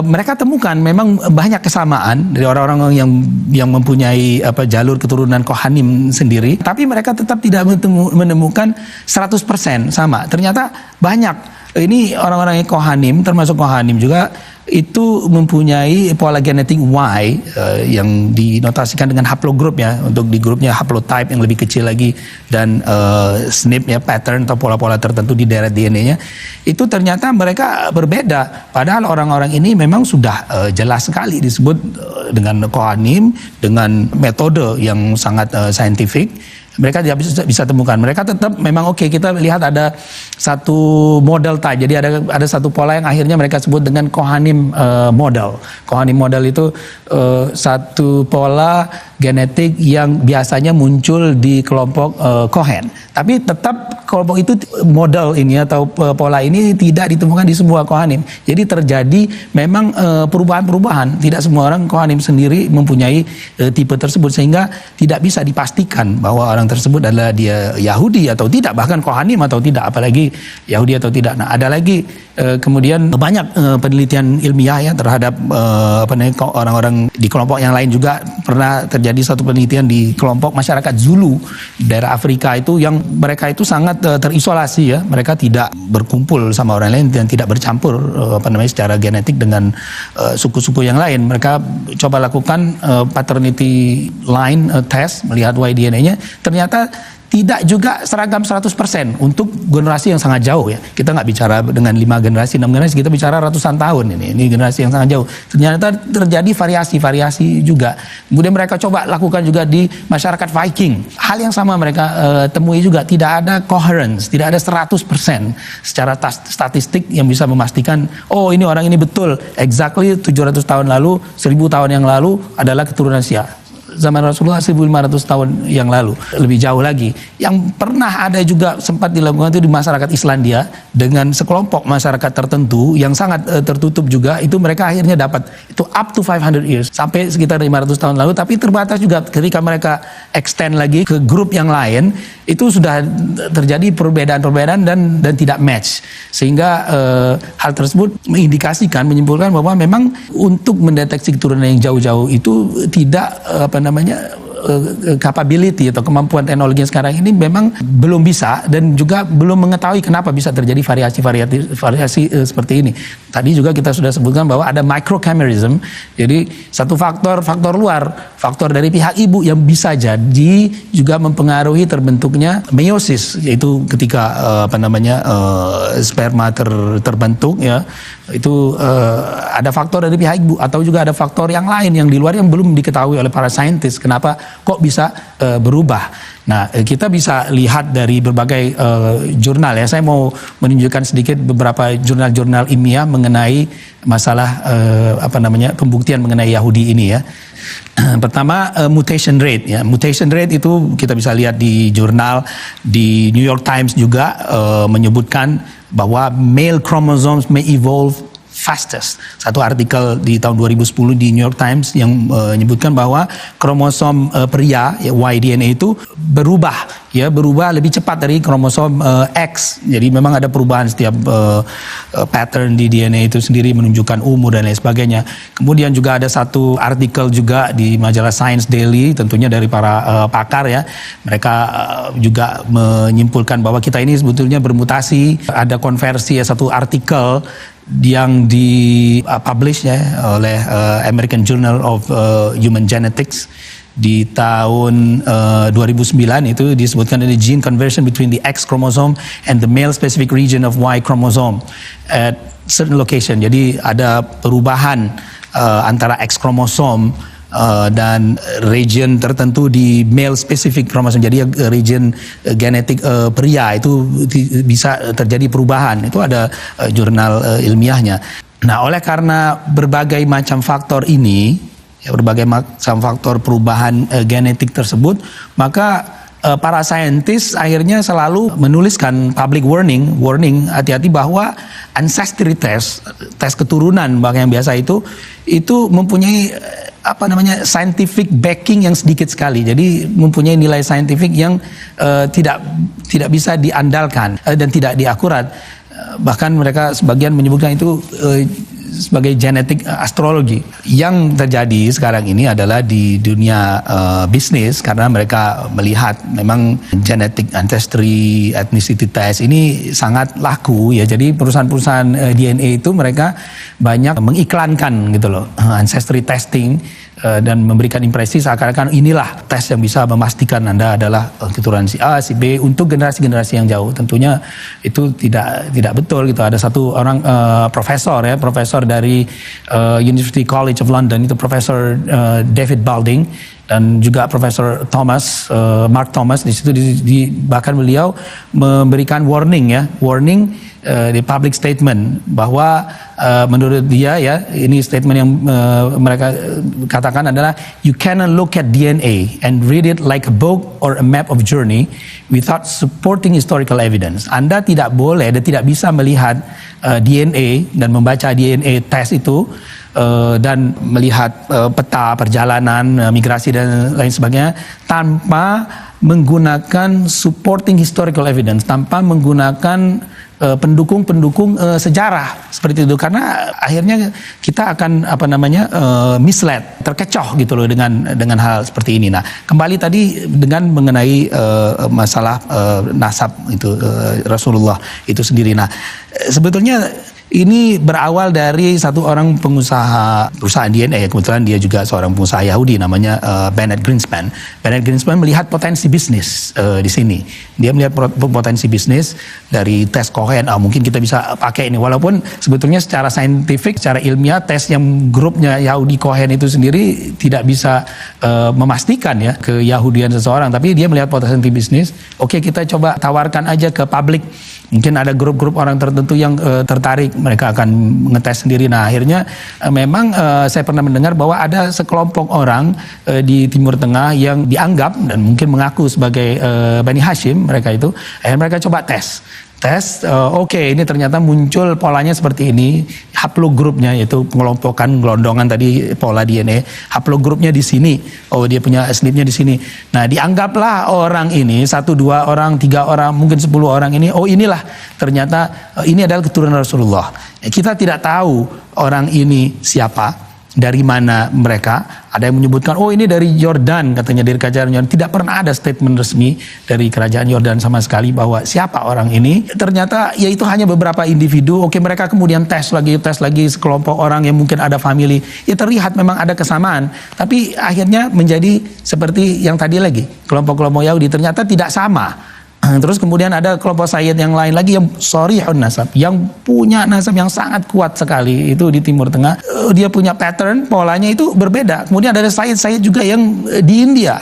mereka temukan memang banyak kesamaan dari orang-orang yang mempunyai jalur keturunan Kohanim sendiri, tapi mereka tetap tidak menemukan 100% sama. Ternyata banyak. Ini orang-orang yang Kohanim, termasuk Kohanim juga, itu mempunyai pola genetik Y yang dinotasikan dengan haplogroup ya. Untuk di grupnya haplotype yang lebih kecil lagi, dan SNP ya, pattern atau pola-pola tertentu di deret DNA-nya. Itu ternyata mereka berbeda. Padahal orang-orang ini memang sudah jelas sekali disebut dengan Kohanim, dengan metode yang sangat scientific. mereka tidak bisa temukan. Mereka tetap memang oke, kita lihat ada satu model type. Jadi ada satu pola yang akhirnya mereka sebut dengan Kohanim model. Kohanim model itu satu pola genetik yang biasanya muncul di kelompok Kohen. Tapi tetap kelompok itu model ini atau pola ini tidak ditemukan di semua Kohanim. Jadi terjadi memang perubahan-perubahan. Tidak semua orang Kohanim sendiri mempunyai tipe tersebut, sehingga tidak bisa dipastikan bahwa orang tersebut adalah dia Yahudi atau tidak, bahkan Kohanim atau tidak, apalagi Yahudi atau tidak. Nah, ada lagi kemudian banyak penelitian ilmiah ya terhadap orang-orang di kelompok yang lain juga. Pernah terjadi satu penelitian di kelompok masyarakat Zulu daerah Afrika itu, yang mereka itu sangat terisolasi ya, mereka tidak berkumpul sama orang lain dan tidak bercampur secara genetik dengan suku-suku yang lain. Mereka coba lakukan paternity line test, melihat Y-DNA-nya, ternyata tidak juga seragam 100% untuk generasi yang sangat jauh ya. Kita nggak bicara dengan 5 generasi, 6 generasi, kita bicara ratusan tahun ini generasi yang sangat jauh. Ternyata terjadi variasi-variasi juga. Kemudian mereka coba lakukan juga di masyarakat Viking. Hal yang sama mereka temui juga, tidak ada coherence, tidak ada 100% secara statistik yang bisa memastikan, oh ini orang ini betul, exactly 700 tahun lalu, 1000 tahun yang lalu adalah keturunan Sia. Zaman Rasulullah 1500 tahun yang lalu, lebih jauh lagi. Yang pernah ada juga sempat dilakukan itu di masyarakat Islandia dengan sekelompok masyarakat tertentu yang sangat tertutup juga. Itu mereka akhirnya dapat itu up to 500 years, sampai sekitar 500 tahun lalu. Tapi terbatas juga ketika mereka extend lagi ke grup yang lain, itu sudah terjadi perbedaan-perbedaan dan tidak match. Sehingga hal tersebut mengindikasikan, menyimpulkan bahwa memang untuk mendeteksi keturunan yang jauh-jauh itu tidak capability atau kemampuan teknologi yang sekarang ini memang belum bisa, dan juga belum mengetahui kenapa bisa terjadi variasi seperti ini. Tadi juga kita sudah sebutkan bahwa ada microchimerism, jadi satu faktor luar, faktor dari pihak ibu yang bisa jadi juga mempengaruhi terbentuknya meiosis, yaitu ketika sperma terbentuk ya, itu ada faktor dari pihak ibu, atau juga ada faktor yang lain yang di luar yang belum diketahui oleh para saintis kenapa kok bisa berubah. Nah, kita bisa lihat dari berbagai jurnal ya. Saya mau menunjukkan sedikit beberapa jurnal-jurnal ilmiah mengenai masalah pembuktian mengenai Yahudi ini ya. Pertama, mutation rate ya. Mutation rate itu kita bisa lihat di jurnal, di New York Times juga menyebutkan bahwa male chromosomes may evolve fastest. Satu artikel di tahun 2010 di New York Times yang menyebutkan bahwa kromosom pria ya, Y-DNA itu berubah lebih cepat dari kromosom X. Jadi memang ada perubahan setiap pattern di DNA itu sendiri, menunjukkan umur dan lain sebagainya. Kemudian juga ada satu artikel juga di majalah Science Daily, tentunya dari para pakar ya. Mereka juga menyimpulkan bahwa kita ini sebetulnya bermutasi. Ada konversi ya, satu artikel yang di-publish ya oleh American Journal of Human Genetics di tahun 2009, itu disebutkan ada gene conversion between the X chromosome and the male specific region of Y chromosome at certain location. Jadi ada perubahan antara X chromosome dan region tertentu di male specific chromosome. Jadi region genetik pria itu bisa terjadi perubahan. Itu ada jurnal ilmiahnya. Nah, oleh karena berbagai macam faktor ini, ya, berbagai macam faktor perubahan genetik tersebut, maka para saintis akhirnya selalu menuliskan public warning hati-hati bahwa ancestry test keturunan bahkan yang biasa itu mempunyai scientific backing yang sedikit sekali. Jadi mempunyai nilai saintifik yang tidak bisa diandalkan dan tidak diakurat. Bahkan mereka sebagian menyebutkan itu sebagai genetik astrologi. Yang terjadi sekarang ini adalah di dunia bisnis, karena mereka melihat memang genetic ancestry ethnicity test ini sangat laku ya. Jadi perusahaan-perusahaan DNA itu mereka banyak mengiklankan gitu loh ancestry testing dan memberikan impresi seakan-akan inilah tes yang bisa memastikan Anda adalah keturunan si A, si B untuk generasi-generasi yang jauh. Tentunya itu tidak betul gitu. Ada satu orang profesor dari University College of London, itu Profesor David Balding, dan juga Profesor Thomas, Mark Thomas di situ bahkan beliau memberikan warning di public statement bahwa menurut dia ya, ini statement yang mereka katakan adalah you cannot look at DNA and read it like a book or a map of journey without supporting historical evidence. Anda tidak boleh dan tidak bisa melihat DNA dan membaca DNA test itu dan melihat peta perjalanan migrasi dan lain sebagainya tanpa menggunakan supporting historical evidence, tanpa menggunakan pendukung-pendukung sejarah seperti itu, karena akhirnya kita akan misled, terkecoh gitu loh dengan hal seperti ini. Nah, kembali tadi dengan mengenai masalah nasab itu Rasulullah itu sendiri. Nah, sebetulnya ini berawal dari satu orang pengusaha perusahaan DNA, ya, kebetulan dia juga seorang pengusaha Yahudi namanya Bennett Greenspan. Bennett Greenspan melihat potensi bisnis di sini. Dia melihat potensi bisnis dari tes Cohen. Mungkin kita bisa pakai ini, walaupun sebetulnya secara saintifik, secara ilmiah, tes yang grupnya Yahudi Cohen itu sendiri tidak bisa memastikan ya keyahudian seseorang. Tapi dia melihat potensi bisnis. Oke, kita coba tawarkan aja ke publik. Mungkin ada grup-grup orang tertentu yang tertarik, mereka akan ngetes sendiri. Nah, akhirnya memang saya pernah mendengar bahwa ada sekelompok orang di Timur Tengah yang dianggap dan mungkin mengaku sebagai Bani Hashim, mereka itu, akhirnya mereka coba tes, ini ternyata muncul polanya seperti ini, haplogrupnya yaitu pengelompokan gelondongan tadi pola DNA, haplogrupnya di sini, dia punya SNP-nya di sini. Nah, dianggaplah orang ini 1, 2 orang, 3 orang, mungkin 10 orang ini, inilah ternyata ini adalah keturunan Rasulullah. Kita tidak tahu orang ini siapa, dari mana mereka. Ada yang menyebutkan, ini dari Yordan, katanya dari kerajaan Yordan. Tidak pernah ada statement resmi dari kerajaan Yordan sama sekali bahwa siapa orang ini. Ternyata yaitu hanya beberapa individu. Oke, mereka kemudian tes lagi sekelompok orang yang mungkin ada family. Ya, terlihat memang ada kesamaan. Tapi akhirnya menjadi seperti yang tadi lagi, kelompok-kelompok Yahudi ternyata tidak sama. Terus kemudian ada kelompok Sayyid yang lain lagi yang sorihun nasab, yang punya nasab yang sangat kuat sekali itu di Timur Tengah. Dia punya pattern, polanya itu berbeda. Kemudian ada Sayyid juga yang di India,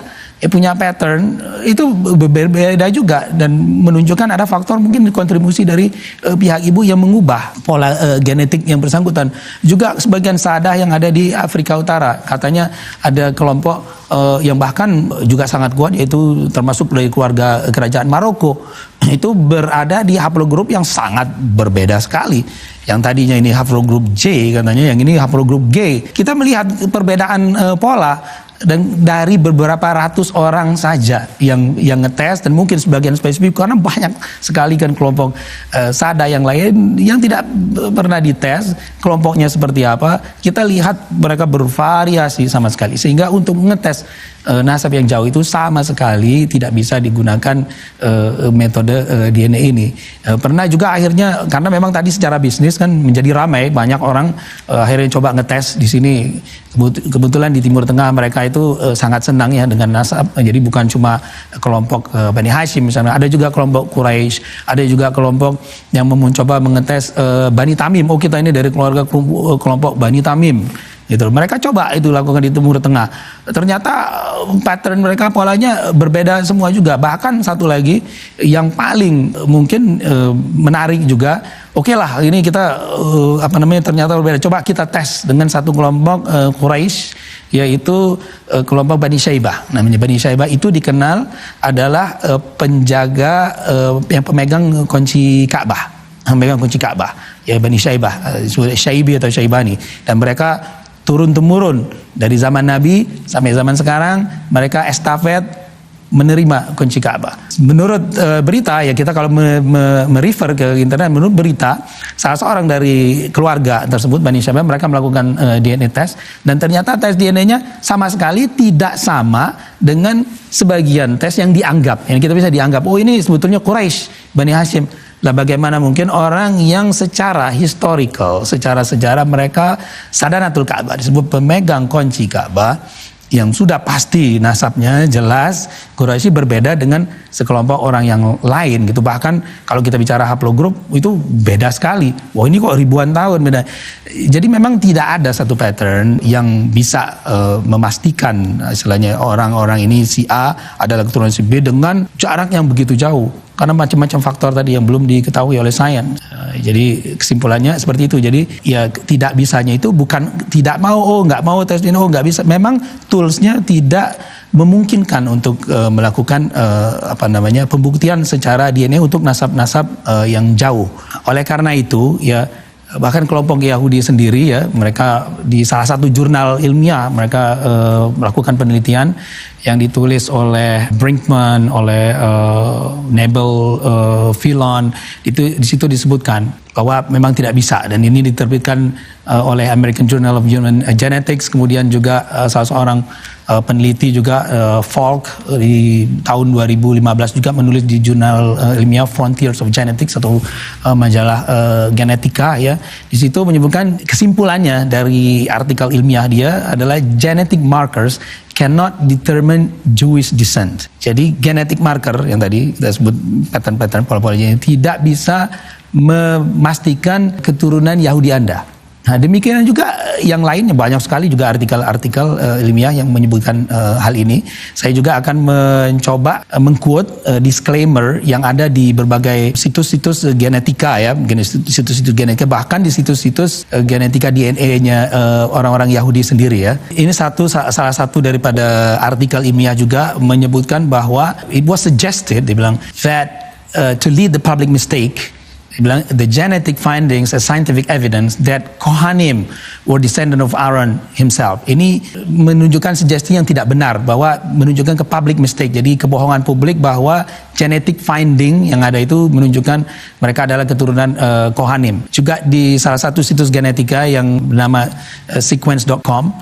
punya pattern itu berbeda juga, dan menunjukkan ada faktor mungkin kontribusi dari pihak ibu yang mengubah pola genetik yang bersangkutan. Juga sebagian Sadah yang ada di Afrika Utara, katanya ada kelompok yang bahkan juga sangat kuat, yaitu termasuk dari keluarga kerajaan Maroko, itu berada di haplogrup yang sangat berbeda sekali. Yang tadinya ini haplogrup J katanya, yang ini haplogrup G. Kita melihat perbedaan pola, dan dari beberapa ratus orang saja yang ngetes, dan mungkin sebagian spesifik karena banyak sekali kan kelompok Sada yang lain yang tidak pernah dites kelompoknya seperti apa. Kita lihat mereka bervariasi sama sekali, sehingga untuk ngetes nasab yang jauh itu sama sekali tidak bisa digunakan metode DNA ini. Pernah juga akhirnya, karena memang tadi secara bisnis kan menjadi ramai, banyak orang akhirnya coba ngetes di sini. Kebetulan di Timur Tengah mereka itu sangat senang ya dengan nasab. Jadi bukan cuma kelompok Bani Hashim misalnya, ada juga kelompok Quraisy, ada juga kelompok yang mencoba mengetes Bani Tamim. Kita ini dari kelompok Bani Tamim. Gitu. Mereka coba itu lakukan di Timur Tengah. Ternyata pattern mereka polanya berbeda semua juga. Bahkan satu lagi yang paling mungkin menarik juga. Oke lah, ini kita ternyata berbeda. Coba kita tes dengan satu kelompok Quraisy, yaitu kelompok Bani Syaibah. Namanya Bani Syaibah itu dikenal adalah penjaga yang pemegang kunci Ka'bah. Pemegang kunci Ka'bah. Ya, Bani Syaibah, Syaibi atau Syaibani. Dan mereka turun-temurun dari zaman Nabi sampai zaman sekarang, mereka estafet menerima kunci Ka'bah. Menurut berita, ya kita kalau merefer ke internet, menurut berita salah seorang dari keluarga tersebut Bani Syaibah, mereka melakukan DNA test, dan ternyata tes DNA-nya sama sekali tidak sama dengan sebagian tes yang dianggap. Yang kita bisa dianggap, ini sebetulnya Quraisy, Bani Hashim. Lah bagaimana mungkin orang yang secara historical, secara sejarah mereka Sadanatul Ka'bah, disebut pemegang kunci Ka'bah, yang sudah pasti nasabnya jelas, Quraisy berbeda dengan sekelompok orang yang lain gitu. Bahkan kalau kita bicara haplogroup itu beda sekali. Wah, ini kok ribuan tahun beda. Jadi memang tidak ada satu pattern yang bisa memastikan istilahnya orang-orang ini si A adalah keturunan si B dengan jarak yang begitu jauh. Karena macam-macam faktor tadi yang belum diketahui oleh sains. Jadi kesimpulannya seperti itu. Jadi ya tidak bisanya itu bukan tidak mau, nggak mau tes DNA, nggak bisa. Memang toolsnya tidak memungkinkan untuk melakukan pembuktian secara DNA untuk nasab-nasab yang jauh. Oleh karena itu ya bahkan kelompok Yahudi sendiri ya mereka di salah satu jurnal ilmiah mereka melakukan penelitian yang ditulis oleh Brinkman, oleh Nebel, Philon, itu di situ disebutkan bahwa memang tidak bisa, dan ini diterbitkan oleh American Journal of Human Genetics. Kemudian juga salah seorang peneliti juga Falk di tahun 2015 juga menulis di jurnal ilmiah Frontiers of Genetics atau majalah genetika ya. Di situ menyebutkan kesimpulannya dari artikel ilmiah dia adalah genetic markers cannot determine Jewish descent. Jadi genetic marker yang tadi kita sebut pattern-pattern pola-polanya tidak bisa memastikan keturunan Yahudi Anda. Nah, demikian juga yang lainnya, banyak sekali juga artikel-artikel ilmiah yang menyebutkan hal ini. Saya juga akan mencoba mengquote disclaimer yang ada di berbagai situs-situs genetika ya, situs-situs genetika, bahkan di situs-situs genetika DNA-nya orang-orang Yahudi sendiri ya. Ini salah satu daripada artikel ilmiah juga menyebutkan bahwa it was suggested, dia bilang that to lead the public mistake, the genetic findings as scientific evidence that Kohanim were descendant of Aaron himself. Ini menunjukkan sugesti yang tidak benar, bahwa menunjukkan ke public mistake, jadi kebohongan publik bahwa genetic finding yang ada itu menunjukkan mereka adalah keturunan Kohanim. Juga di salah satu situs genetika yang bernama sequence.com,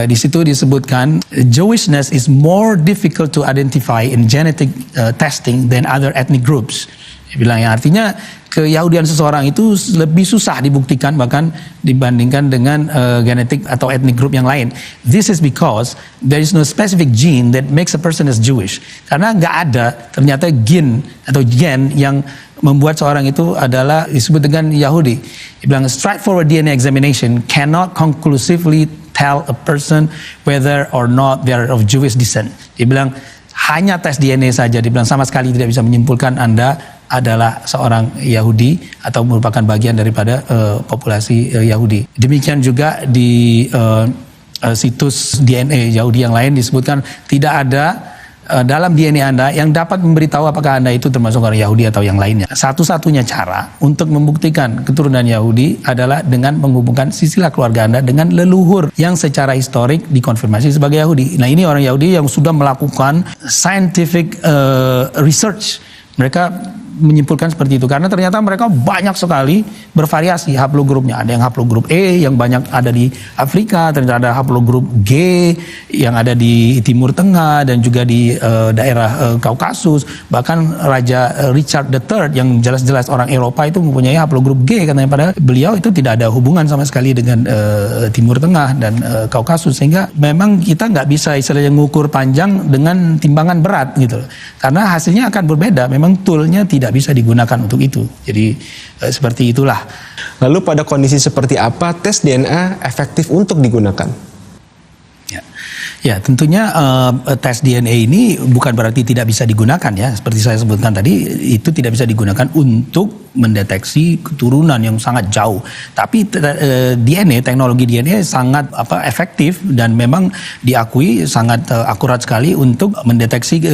di situ disebutkan Jewishness is more difficult to identify in genetic testing than other ethnic groups. Dia bilang yang artinya keyahudian seseorang itu lebih susah dibuktikan bahkan dibandingkan dengan genetik atau ethnic group yang lain. This is because there is no specific gene that makes a person as Jewish. Karena nggak ada ternyata gen yang membuat seorang itu adalah disebut dengan Yahudi. Dia bilang straightforward DNA examination cannot conclusively tell a person whether or not they are of Jewish descent. Dia bilang hanya tes DNA saja, dia bilang sama sekali tidak bisa menyimpulkan Anda adalah seorang Yahudi atau merupakan bagian daripada populasi Yahudi. Demikian juga di situs DNA Yahudi yang lain disebutkan tidak ada dalam DNA Anda yang dapat memberitahu apakah Anda itu termasuk orang Yahudi atau yang lainnya. Satu-satunya cara untuk membuktikan keturunan Yahudi adalah dengan menghubungkan silsilah keluarga Anda dengan leluhur yang secara historik dikonfirmasi sebagai Yahudi. Nah, ini orang Yahudi yang sudah melakukan scientific research. Mereka menyimpulkan seperti itu karena ternyata mereka banyak sekali bervariasi haplogrupnya. Ada yang haplogrup E yang banyak ada di Afrika, ternyata ada haplogrup G yang ada di Timur Tengah dan juga di daerah Kaukasus. Bahkan Raja Richard III yang jelas-jelas orang Eropa itu mempunyai haplogrup G katanya, padahal beliau itu tidak ada hubungan sama sekali dengan Timur Tengah dan Kaukasus, sehingga memang kita nggak bisa istilahnya ngukur panjang dengan timbangan berat gitu karena hasilnya akan berbeda. Memang toolnya tidak bisa digunakan untuk itu. Jadi seperti itulah. Lalu pada kondisi seperti apa tes DNA efektif untuk digunakan? Ya tentunya tes DNA ini bukan berarti tidak bisa digunakan ya. Seperti saya sebutkan tadi, itu tidak bisa digunakan untuk mendeteksi keturunan yang sangat jauh. Tapi DNA, teknologi DNA sangat efektif dan memang diakui sangat akurat sekali untuk mendeteksi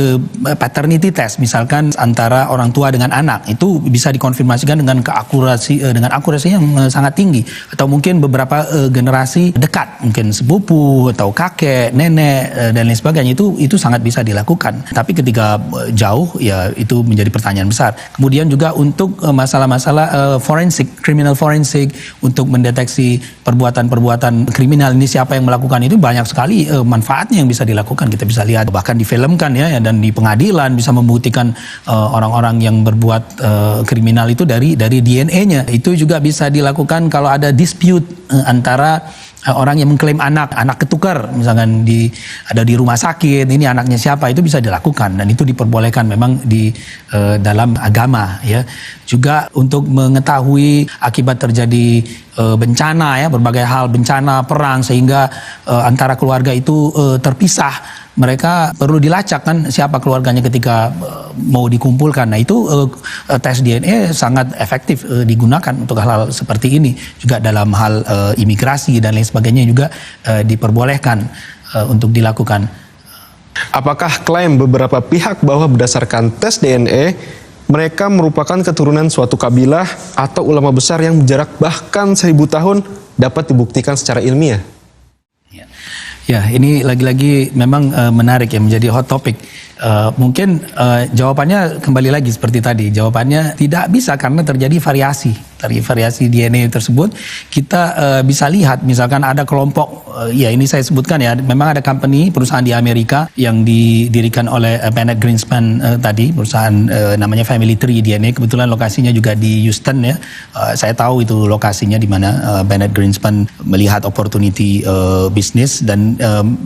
paternity test. Misalkan antara orang tua dengan anak, itu bisa dikonfirmasikan dengan akurasi yang sangat tinggi. Atau mungkin beberapa generasi dekat, mungkin sepupu atau kakek, nenek dan lain sebagainya, itu sangat bisa dilakukan. Tapi ketika jauh ya itu menjadi pertanyaan besar. Kemudian juga untuk masalah forensik, criminal forensik, untuk mendeteksi perbuatan-perbuatan kriminal ini siapa yang melakukan, itu banyak sekali manfaatnya yang bisa dilakukan. Kita bisa lihat bahkan difilmkan ya, dan di pengadilan bisa membuktikan orang-orang yang berbuat kriminal itu dari DNA-nya. Itu juga bisa dilakukan kalau ada dispute antara orang yang mengklaim anak ketukar, misalkan ada di rumah sakit, ini anaknya siapa, itu bisa dilakukan dan itu diperbolehkan memang di dalam agama ya. Juga untuk mengetahui akibat terjadi bencana ya, berbagai hal, bencana, perang, sehingga antara keluarga itu terpisah. Mereka perlu dilacak kan siapa keluarganya ketika mau dikumpulkan. Nah itu tes DNA sangat efektif digunakan untuk hal-hal seperti ini. Juga dalam hal imigrasi dan lain sebagainya juga diperbolehkan untuk dilakukan. Apakah klaim beberapa pihak bahwa berdasarkan tes DNA mereka merupakan keturunan suatu kabilah atau ulama besar yang berjarak bahkan 1000 tahun dapat dibuktikan secara ilmiah? Ya, ini lagi-lagi memang menarik ya, menjadi hot topic. Mungkin jawabannya kembali lagi seperti tadi. Jawabannya tidak bisa karena terjadi variasi. Dari variasi DNA tersebut kita bisa lihat misalkan ada kelompok, ya ini saya sebutkan ya, memang ada company, perusahaan di Amerika yang didirikan oleh Bennett Greenspan tadi, perusahaan namanya Family Tree DNA, kebetulan lokasinya juga di Houston ya. Saya tahu itu lokasinya di mana Bennett Greenspan melihat opportunity bisnis dan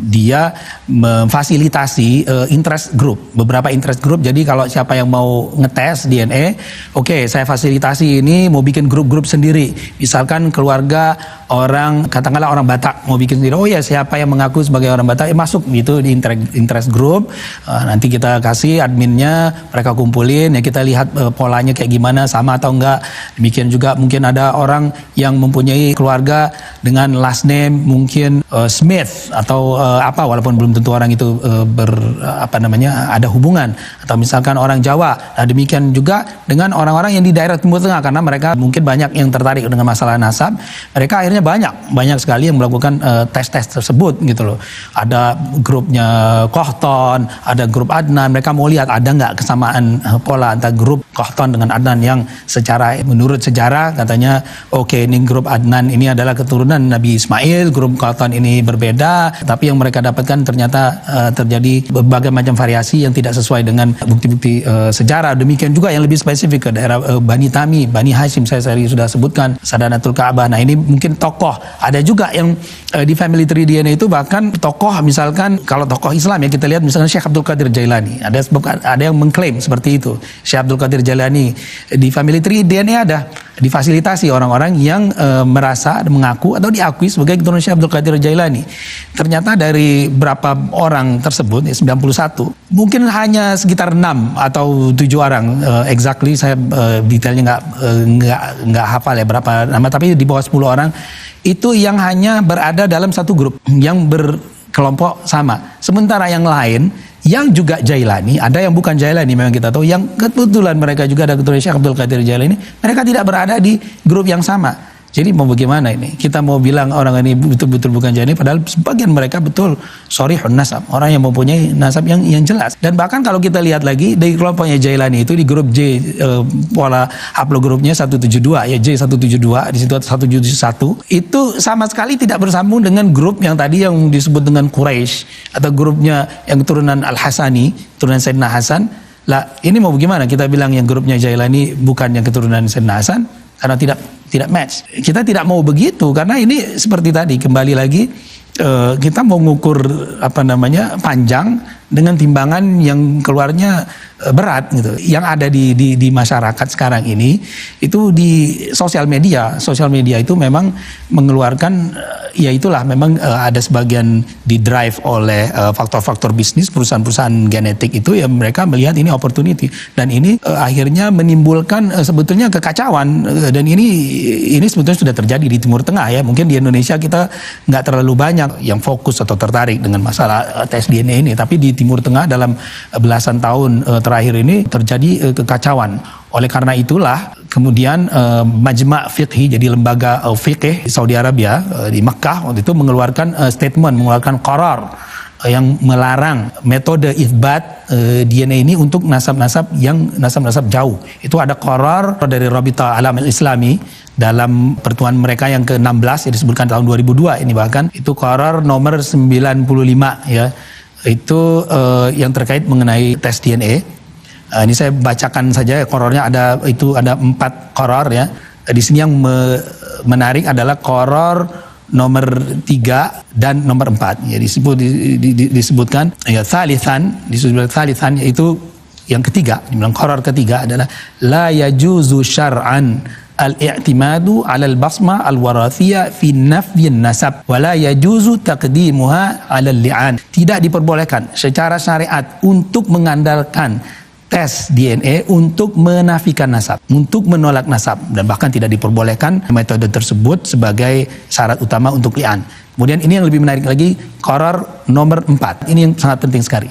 dia memfasilitasi interest group, beberapa interest group. Jadi kalau siapa yang mau ngetes DNA, oke, saya fasilitasi ini, mau bikin grup-grup sendiri. Misalkan keluarga orang, katakanlah orang Batak mau bikin sendiri. Oh ya, siapa yang mengaku sebagai orang Batak, masuk gitu di interest group. Nanti kita kasih adminnya, mereka kumpulin, ya kita lihat polanya kayak gimana, sama atau enggak. Demikian juga mungkin ada orang yang mempunyai keluarga dengan last name mungkin Smith atau apa, walaupun belum tentu orang itu ada hubungan, atau misalkan orang Jawa. Nah demikian juga dengan orang-orang yang di daerah Timur Tengah, karena mereka mungkin banyak yang tertarik dengan masalah nasab. Mereka akhirnya banyak sekali yang melakukan tes-tes tersebut gitu loh. Ada grupnya Kohton, ada grup Adnan. Mereka mau lihat ada nggak kesamaan pola antara grup Kohton dengan Adnan yang secara menurut sejarah katanya oke, ini grup Adnan ini adalah keturunan Nabi Ismail, grup Kohton ini berbeda. Tapi yang mereka dapatkan ternyata terjadi berbagai macam variasi yang tidak sesuai dengan bukti-bukti sejarah. Demikian juga yang lebih spesifik ke daerah Bani Tami, Bani Hashim, saya sudah sebutkan, Sadanatul Ka'bah. Nah ini mungkin tokoh. Ada juga yang di Family Tree DNA itu bahkan tokoh, misalkan kalau tokoh Islam ya kita lihat misalkan Syekh Abdul Qadir Jailani. Ada yang mengklaim seperti itu. Syekh Abdul Qadir Jailani di Family Tree DNA ada, difasilitasi orang-orang yang merasa, mengaku atau diakui sebagai keturunan Syekh Abdul Qadir Jailani. Ternyata dari berapa orang tersebut, 91, mungkin hanya sekitar 6 atau 7 orang, exactly saya detailnya nggak hafal ya berapa nama, tapi di bawah 10 orang itu yang hanya berada dalam satu grup yang berkelompok sama. Sementara yang lain yang juga Jailani, ada yang bukan Jailani memang kita tahu, yang kebetulan mereka juga ada keturunan Syekh Abdul Qadir Jailani, mereka tidak berada di grup yang sama. Jadi mau bagaimana ini? Kita mau bilang orang ini betul-betul bukan Jailani, padahal sebagian mereka betul sorihun nasab, orang yang mempunyai nasab yang jelas. Dan bahkan kalau kita lihat lagi dari kelompoknya Jailani itu di grup J, pola haplogrupnya 172 ya, J172, di situ 171, itu sama sekali tidak bersambung dengan grup yang tadi yang disebut dengan Quraisy atau grupnya yang keturunan Al-Hasani, keturunan Sayyidina Hasan. Lah ini mau bagaimana? Kita bilang yang grupnya Jailani bukan yang keturunan Sayyidina Hasan karena tidak match. Kita tidak mau begitu karena ini seperti tadi, kembali lagi kita mau ngukur panjang dengan timbangan yang keluarnya berat gitu. Yang ada di masyarakat sekarang ini itu di sosial media itu memang mengeluarkan ya itulah memang ada sebagian di drive oleh faktor-faktor bisnis, perusahaan-perusahaan genetik itu ya, mereka melihat ini opportunity dan ini akhirnya menimbulkan sebetulnya kekacauan dan ini sebetulnya sudah terjadi di Timur Tengah ya. Mungkin di Indonesia kita nggak terlalu banyak yang fokus atau tertarik dengan masalah tes DNA ini, tapi di Timur Tengah dalam belasan tahun terakhir ini terjadi kekacauan. Oleh karena itulah kemudian Majma' Fiqhi, jadi lembaga fiqh di Saudi Arabia, di Mekah waktu itu mengeluarkan statement, mengeluarkan qarar yang melarang metode itsbat DNA ini untuk nasab-nasab yang nasab-nasab jauh. Itu ada qarar dari Rabita Alam Islami dalam pertemuan mereka yang ke-16 yang disebutkan tahun 2002 ini, bahkan itu qarar nomor 95 ya. Itu yang terkait mengenai tes DNA. Ini saya bacakan saja qararnya, ada 4 qarar ya. Di sini yang menarik adalah qarar nomor 3 dan nomor 4. Ya, disebutkan ya disebutkan thalithan, yaitu yang ketiga, dibilang qarar ketiga adalah la yajuzu syar'an al-i'timadu 'ala al-basma al-warathiyah fi nafyin nasab wa la yajuzu taqdimuha 'ala al-li'an. Tidak diperbolehkan secara syariat untuk mengandalkan tes DNA untuk menafikan nasab, untuk menolak nasab, dan bahkan tidak diperbolehkan metode tersebut sebagai syarat utama untuk li'an. Kemudian ini yang lebih menarik lagi, qarar nomor 4. Ini yang sangat penting sekali.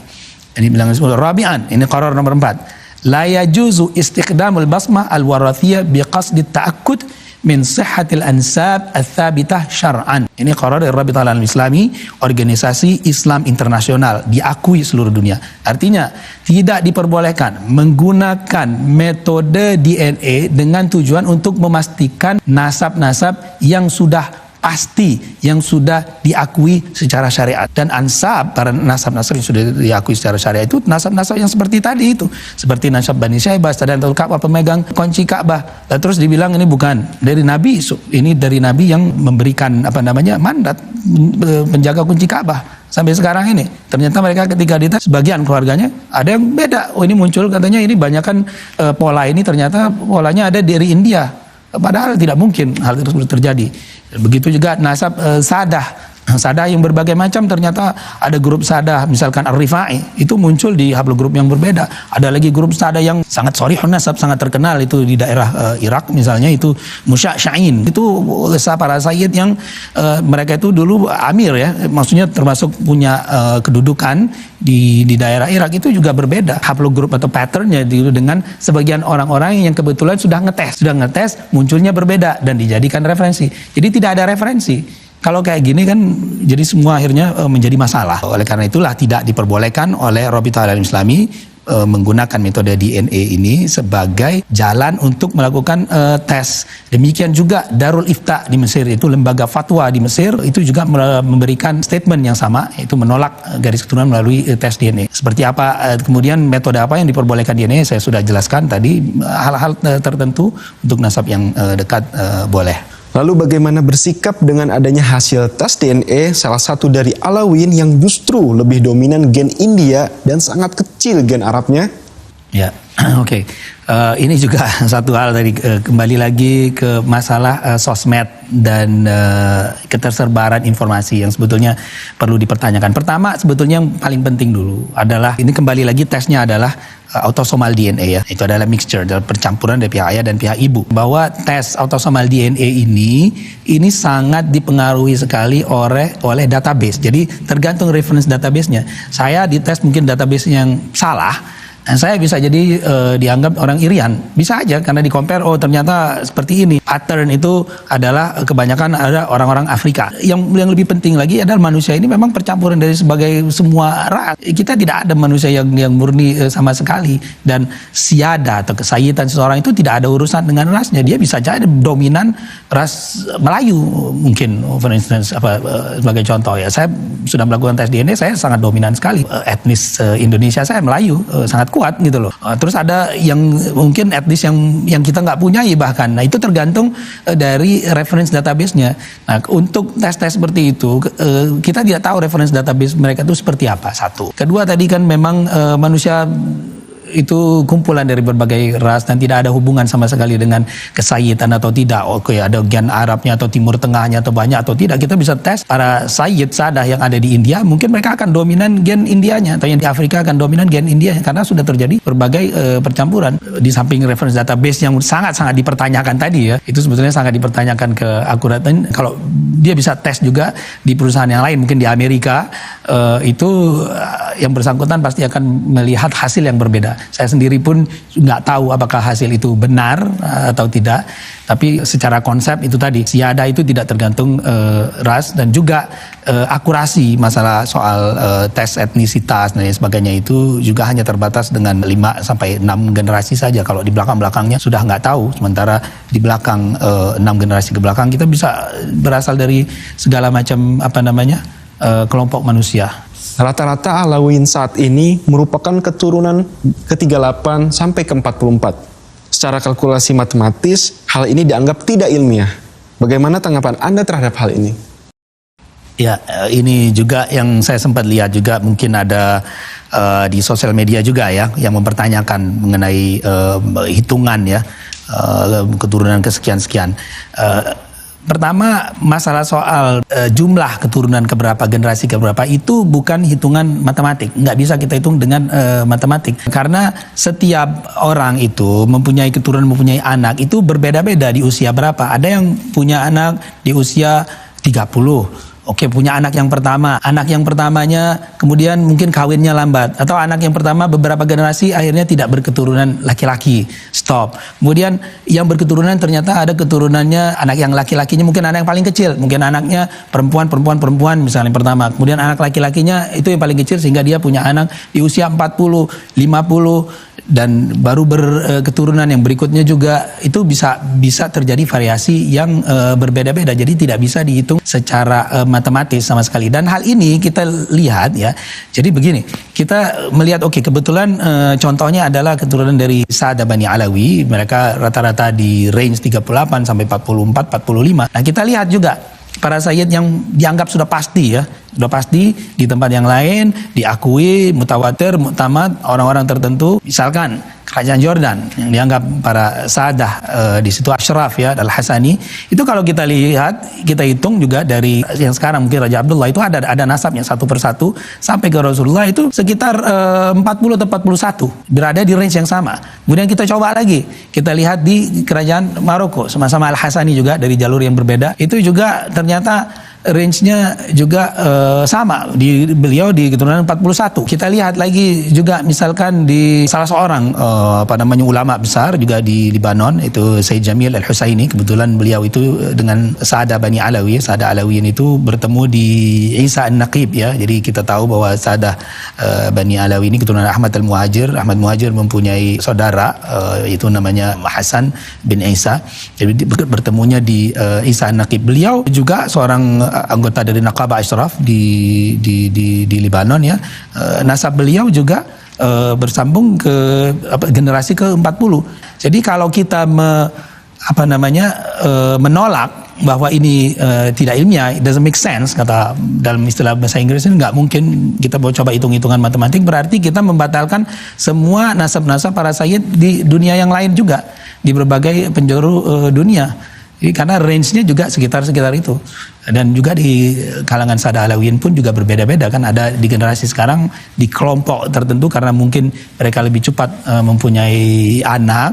Ini bilang rabi'an, ini qarar nomor 4. La yajuzu istiqdamul basmah al-warathiyah biqasdi ta'akkud min sihhatil ansab ats-tsabitah syar'an. Ini qarar dari Rabithah al-Islami, organisasi Islam internasional, diakui seluruh dunia. Artinya tidak diperbolehkan menggunakan metode DNA dengan tujuan untuk memastikan nasab-nasab yang sudah pasti, yang sudah diakui secara syariat. Dan ansab, para nasab-nasab yang sudah diakui secara syariat itu nasab-nasab yang seperti tadi itu, seperti nasab Bani Syaibah, Sadanatul Ka'bah, pemegang kunci Ka'bah. Dan terus dibilang ini bukan dari Nabi, ini dari Nabi yang memberikan mandat penjaga kunci Ka'bah sampai sekarang ini. Ternyata mereka ketika dites, sebagian keluarganya ada yang beda. Oh, ini muncul katanya ini banyakkan pola ini, ternyata polanya ada dari India, padahal tidak mungkin hal tersebut terjadi. Begitu juga nasab sadah yang berbagai macam, ternyata ada grup sadah, misalkan Ar-Rifai itu muncul di haplogrup grup yang berbeda. Ada lagi grup sadah yang sangat sorihun nasab, sangat terkenal itu di daerah Irak misalnya, itu Musya'in. Itu para sayyid yang mereka itu dulu amir ya, maksudnya termasuk punya kedudukan di daerah Irak. Itu juga berbeda haplogrup atau patternnya dengan sebagian orang-orang yang kebetulan sudah ngetes munculnya berbeda dan dijadikan referensi. Jadi tidak ada referensi. Kalau kayak gini kan jadi semua akhirnya menjadi masalah. Oleh karena itulah tidak diperbolehkan oleh Rabithah al-Islami menggunakan metode DNA ini sebagai jalan untuk melakukan tes. Demikian juga Darul Ifta di Mesir, itu lembaga fatwa di Mesir, itu juga memberikan statement yang sama, yaitu menolak garis keturunan melalui tes DNA. Seperti apa kemudian metode apa yang diperbolehkan DNA, saya sudah jelaskan tadi. Hal-hal tertentu untuk nasab yang dekat boleh. Lalu bagaimana bersikap dengan adanya hasil tes DNA salah satu dari Alawiyyin yang justru lebih dominan gen India dan sangat kecil gen Arabnya? Ya, oke. Ini juga satu hal tadi, kembali lagi ke masalah sosmed dan ketersebaran informasi yang sebetulnya perlu dipertanyakan. Pertama, sebetulnya yang paling penting dulu adalah, ini kembali lagi tesnya adalah autosomal DNA ya. Itu adalah mixture, adalah percampuran dari pihak ayah dan pihak ibu. Bahwa tes autosomal DNA ini sangat dipengaruhi sekali oleh database. Jadi tergantung reference database-nya. Saya dites mungkin database yang salah, dan saya bisa jadi dianggap orang Irian. Bisa aja karena di-compare, oh ternyata seperti ini. Pattern itu adalah kebanyakan ada orang-orang Afrika. Yang lebih penting lagi adalah manusia ini memang percampuran dari sebagai semua ras. Kita tidak ada manusia yang murni sama sekali. Dan siada atau kesayitan seseorang itu tidak ada urusan dengan rasnya. Dia bisa jadi dominan ras Melayu mungkin, for instance, sebagai contoh ya. Saya sudah melakukan tes DNA, saya sangat dominan sekali. Etnis Indonesia saya Melayu, sangat kuat gitu loh. Terus ada yang mungkin etnis yang kita nggak punyai bahkan. Nah itu tergantung dari reference database-nya. Nah untuk tes-tes seperti itu kita tidak tahu reference database mereka itu seperti apa. Satu. Kedua tadi kan memang manusia itu kumpulan dari berbagai ras dan tidak ada hubungan sama sekali dengan kesayidan atau tidak. Oke, ada gen Arabnya atau Timur Tengahnya atau banyak atau tidak. Kita bisa tes para sayyid sadah yang ada di India, mungkin mereka akan dominan gen Indianya, atau yang di Afrika akan dominan gen Indianya, karena sudah terjadi berbagai percampuran. Di samping reference database yang sangat-sangat dipertanyakan tadi ya, itu sebetulnya sangat dipertanyakan keakuratan. Kalau dia bisa tes juga di perusahaan yang lain, mungkin di Amerika, itu yang bersangkutan pasti akan melihat hasil yang berbeda. Saya sendiri pun nggak tahu apakah hasil itu benar atau tidak. Tapi secara konsep itu tadi, siada itu tidak tergantung ras, dan juga akurasi masalah soal tes etnisitas dan sebagainya itu juga hanya terbatas dengan 5 sampai 6 generasi saja. Kalau di belakang-belakangnya sudah nggak tahu. Sementara di belakang 6 generasi ke belakang kita bisa berasal dari segala macam kelompok manusia. Rata-rata Alawiyyin saat ini merupakan keturunan ke-38 sampai ke-44. Secara kalkulasi matematis, hal ini dianggap tidak ilmiah. Bagaimana tanggapan Anda terhadap hal ini? Ya, ini juga yang saya sempat lihat juga mungkin ada di sosial media juga ya yang mempertanyakan mengenai hitungan ya keturunan kesekian-sekian. Pertama, masalah soal jumlah keturunan keberapa, generasi keberapa itu bukan hitungan matematik. Nggak bisa kita hitung dengan matematik. Karena setiap orang itu mempunyai keturunan, mempunyai anak itu berbeda-beda di usia berapa. Ada yang punya anak di usia 30. Oke, punya anak yang pertama. Anak yang pertamanya kemudian mungkin kawinnya lambat. Atau anak yang pertama beberapa generasi akhirnya tidak berketurunan laki-laki. Stop. Kemudian yang berketurunan ternyata ada keturunannya anak yang laki-lakinya mungkin anak yang paling kecil. Mungkin anaknya perempuan misalnya yang pertama. Kemudian anak laki-lakinya itu yang paling kecil sehingga dia punya anak di usia 40, 50 dan baru berketurunan yang berikutnya juga itu bisa terjadi variasi yang berbeda-beda. Jadi tidak bisa dihitung secara matematis sama sekali. Dan hal ini kita lihat ya. Jadi begini, kita melihat kebetulan contohnya adalah keturunan dari Sa'dah Bani Alawi. Mereka rata-rata di range 38 sampai 44, 45. Nah, kita lihat juga para sayyid yang dianggap sudah pasti di tempat yang lain diakui mutawatir, muktamad orang-orang tertentu, misalkan kerajaan Jordan yang dianggap para sadah di situ Ashraf ya Al-Hasani, itu kalau kita lihat, kita hitung juga dari yang sekarang mungkin Raja Abdullah itu ada nasabnya satu persatu sampai ke Rasulullah itu sekitar 40 atau 41 berada di range yang sama. Kemudian kita coba lagi, kita lihat di kerajaan Maroko sama-sama Al-Hasani juga dari jalur yang berbeda, itu juga ternyata range-nya juga sama beliau di keturunan 41. Kita lihat lagi juga misalkan di salah seorang ulama besar juga di Libanon itu Sayyid Jamil Al-Husaini. Kebetulan beliau itu dengan Sa'dah Bani Alawi, Sa'dah Alawiyin itu bertemu di Isa An-Naqib ya. Jadi kita tahu bahwa Sa'dah Bani Alawi ini keturunan Ahmad Al-Muhajir. Ahmad Muhajir mempunyai saudara itu namanya Hasan bin Isa. Jadi bertemunya di Isa An-Naqib. Beliau juga seorang anggota dari Naqabah Ashraf di Libanon ya. Nasab beliau juga bersambung ke generasi ke-40. Jadi kalau kita menolak bahwa ini tidak ilmiah, it doesn't make sense, kata dalam istilah bahasa Inggris ini, nggak mungkin kita coba hitung-hitungan matematik, berarti kita membatalkan semua nasab-nasab para sayyid di dunia yang lain juga, di berbagai penjuru dunia. Jadi karena range-nya juga sekitar itu. Dan juga di kalangan Sa'dah Alawiyin pun juga berbeda-beda kan, ada di generasi sekarang di kelompok tertentu karena mungkin mereka lebih cepat mempunyai anak,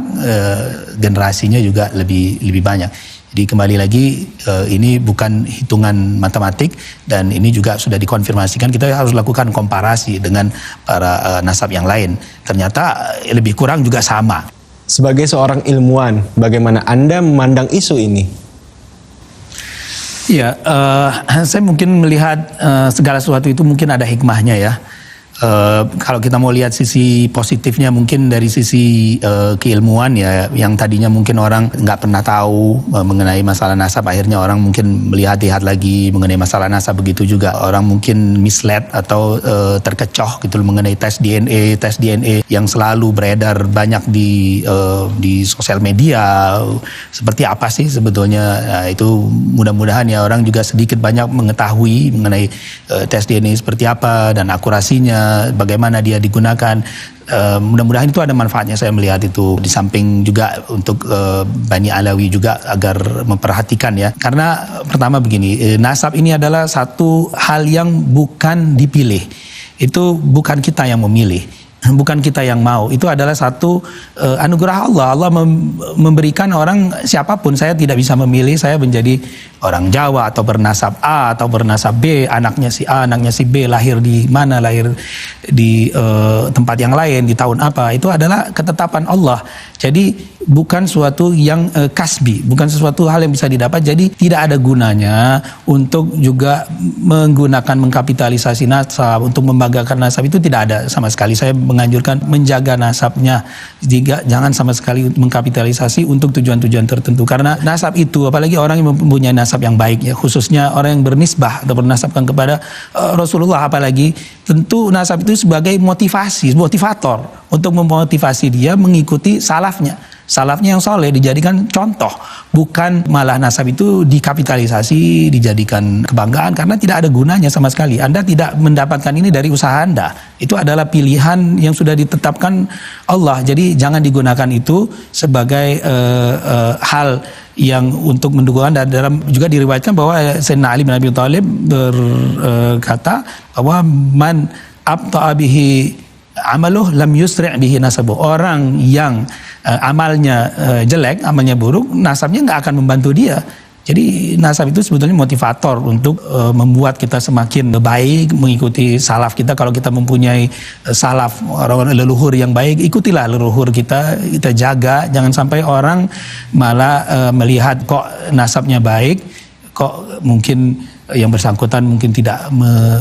generasinya juga lebih banyak. Jadi kembali lagi ini bukan hitungan matematik dan ini juga sudah dikonfirmasikan, kita harus lakukan komparasi dengan para nasab yang lain. Ternyata lebih kurang juga sama. Sebagai seorang ilmuwan, bagaimana Anda memandang isu ini? Ya, saya mungkin melihat segala sesuatu itu mungkin ada hikmahnya ya. Kalau kita mau lihat sisi positifnya mungkin dari sisi keilmuan ya, yang tadinya mungkin orang nggak pernah tahu mengenai masalah nasab, akhirnya orang mungkin melihat lagi mengenai masalah nasab. Begitu juga orang mungkin misled atau terkecoh gitu mengenai tes DNA yang selalu beredar banyak di sosial media. Seperti apa sih sebetulnya? Nah, itu mudah-mudahan ya orang juga sedikit banyak mengetahui mengenai tes DNA seperti apa dan akurasinya, bagaimana dia digunakan. Mudah-mudahan itu ada manfaatnya, saya melihat itu. Di samping juga untuk Bani Alawi juga agar memperhatikan ya. Karena pertama begini, nasab ini adalah satu hal yang bukan dipilih. Itu bukan kita yang memilih, bukan kita yang mau. Itu adalah satu anugerah Allah. Allah memberikan orang siapapun. Saya tidak bisa memilih saya menjadi orang Jawa atau bernasab A atau bernasab B, anaknya si A, anaknya si B, lahir di mana, lahir di tempat yang lain, di tahun apa. Itu adalah ketetapan Allah. Jadi bukan suatu yang kasbi, bukan sesuatu hal yang bisa didapat. Jadi tidak ada gunanya untuk juga mengkapitalisasi nasab, untuk membanggakan nasab, itu tidak ada sama sekali. Saya menganjurkan menjaga nasabnya, jangan sama sekali mengkapitalisasi untuk tujuan-tujuan tertentu. Karena nasab itu, apalagi orang yang mempunyai nasab yang baik ya, khususnya orang yang bernisbah atau bernasabkan kepada Rasulullah, apalagi tentu nasab itu sebagai motivator untuk memotivasi dia mengikuti salafnya. salafnya yang soleh dijadikan contoh, bukan malah nasab itu dikapitalisasi, dijadikan kebanggaan karena tidak ada gunanya sama sekali. Anda tidak mendapatkan ini dari usaha Anda. Itu adalah pilihan yang sudah ditetapkan Allah. Jadi jangan digunakan itu sebagai hal yang untuk mendukung Anda. Dalam juga diriwayatkan bahwa Sayyidina Ali bin Abi Thalib berkata bahwa man abta'a bihi amaluh lam yusri' bihi nasabuh. Orang yang amalnya jelek, amalnya buruk, nasabnya nggak akan membantu dia. Jadi nasab itu sebetulnya motivator untuk membuat kita semakin baik, mengikuti salaf kita. Kalau kita mempunyai salaf, orang-orang leluhur yang baik, ikutilah leluhur kita jaga. Jangan sampai orang malah melihat kok nasabnya baik, kok mungkin yang bersangkutan mungkin tidak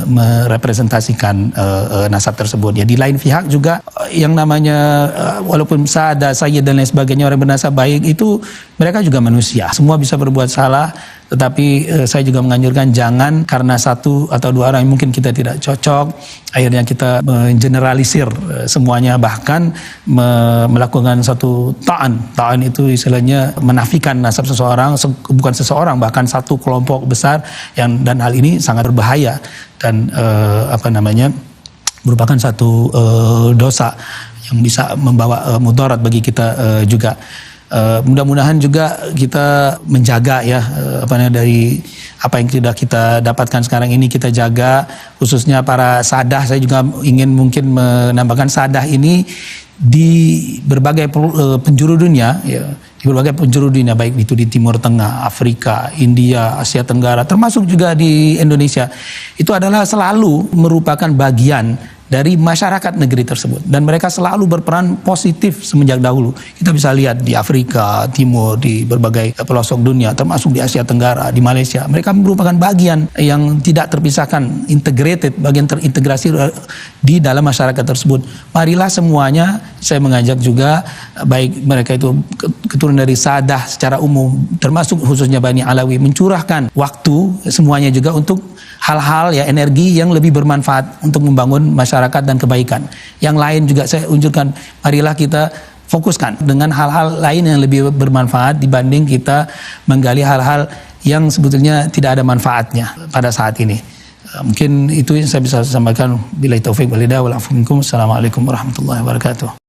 merepresentasikan nasab tersebut. Ya, di lain pihak juga yang namanya walaupun sada, sayyid dan lain sebagainya orang bernasab baik itu mereka juga manusia. Semua bisa berbuat salah, tetapi saya juga menganjurkan jangan karena satu atau dua orang yang mungkin kita tidak cocok akhirnya kita mengeneralisir semuanya, bahkan melakukan satu ta'an itu istilahnya menafikan nasab seseorang, bukan seseorang, bahkan satu kelompok besar dan hal ini sangat berbahaya dan merupakan satu dosa yang bisa membawa mudarat bagi kita juga. Mudah-mudahan juga kita menjaga ya dari apa yang sudah kita dapatkan sekarang ini kita jaga, khususnya para sadah. Saya juga ingin mungkin menambahkan sadah ini di berbagai penjuru dunia ya, di berbagai penjuru dunia, baik itu di Timur Tengah, Afrika, India, Asia Tenggara, termasuk juga di Indonesia, itu adalah selalu merupakan bagian dari masyarakat negeri tersebut dan mereka selalu berperan positif semenjak dahulu. Kita bisa lihat di Afrika Timur, di berbagai pelosok dunia, termasuk di Asia Tenggara, di Malaysia, mereka merupakan bagian yang tidak terpisahkan, integrated, bagian terintegrasi di dalam masyarakat tersebut. Marilah semuanya, saya mengajak juga baik mereka itu keturunan dari Sadah secara umum, termasuk khususnya Bani Alawi, mencurahkan waktu semuanya juga untuk hal-hal ya, energi yang lebih bermanfaat untuk membangun masyarakat dan kebaikan. Yang lain juga saya unjukkan, marilah kita fokuskan dengan hal-hal lain yang lebih bermanfaat dibanding kita menggali hal-hal yang sebetulnya tidak ada manfaatnya pada saat ini. Mungkin itu yang saya bisa sampaikan. Billahi taufiq wal hidayah wal afu minkum. Assalamualaikum warahmatullahi wabarakatuh.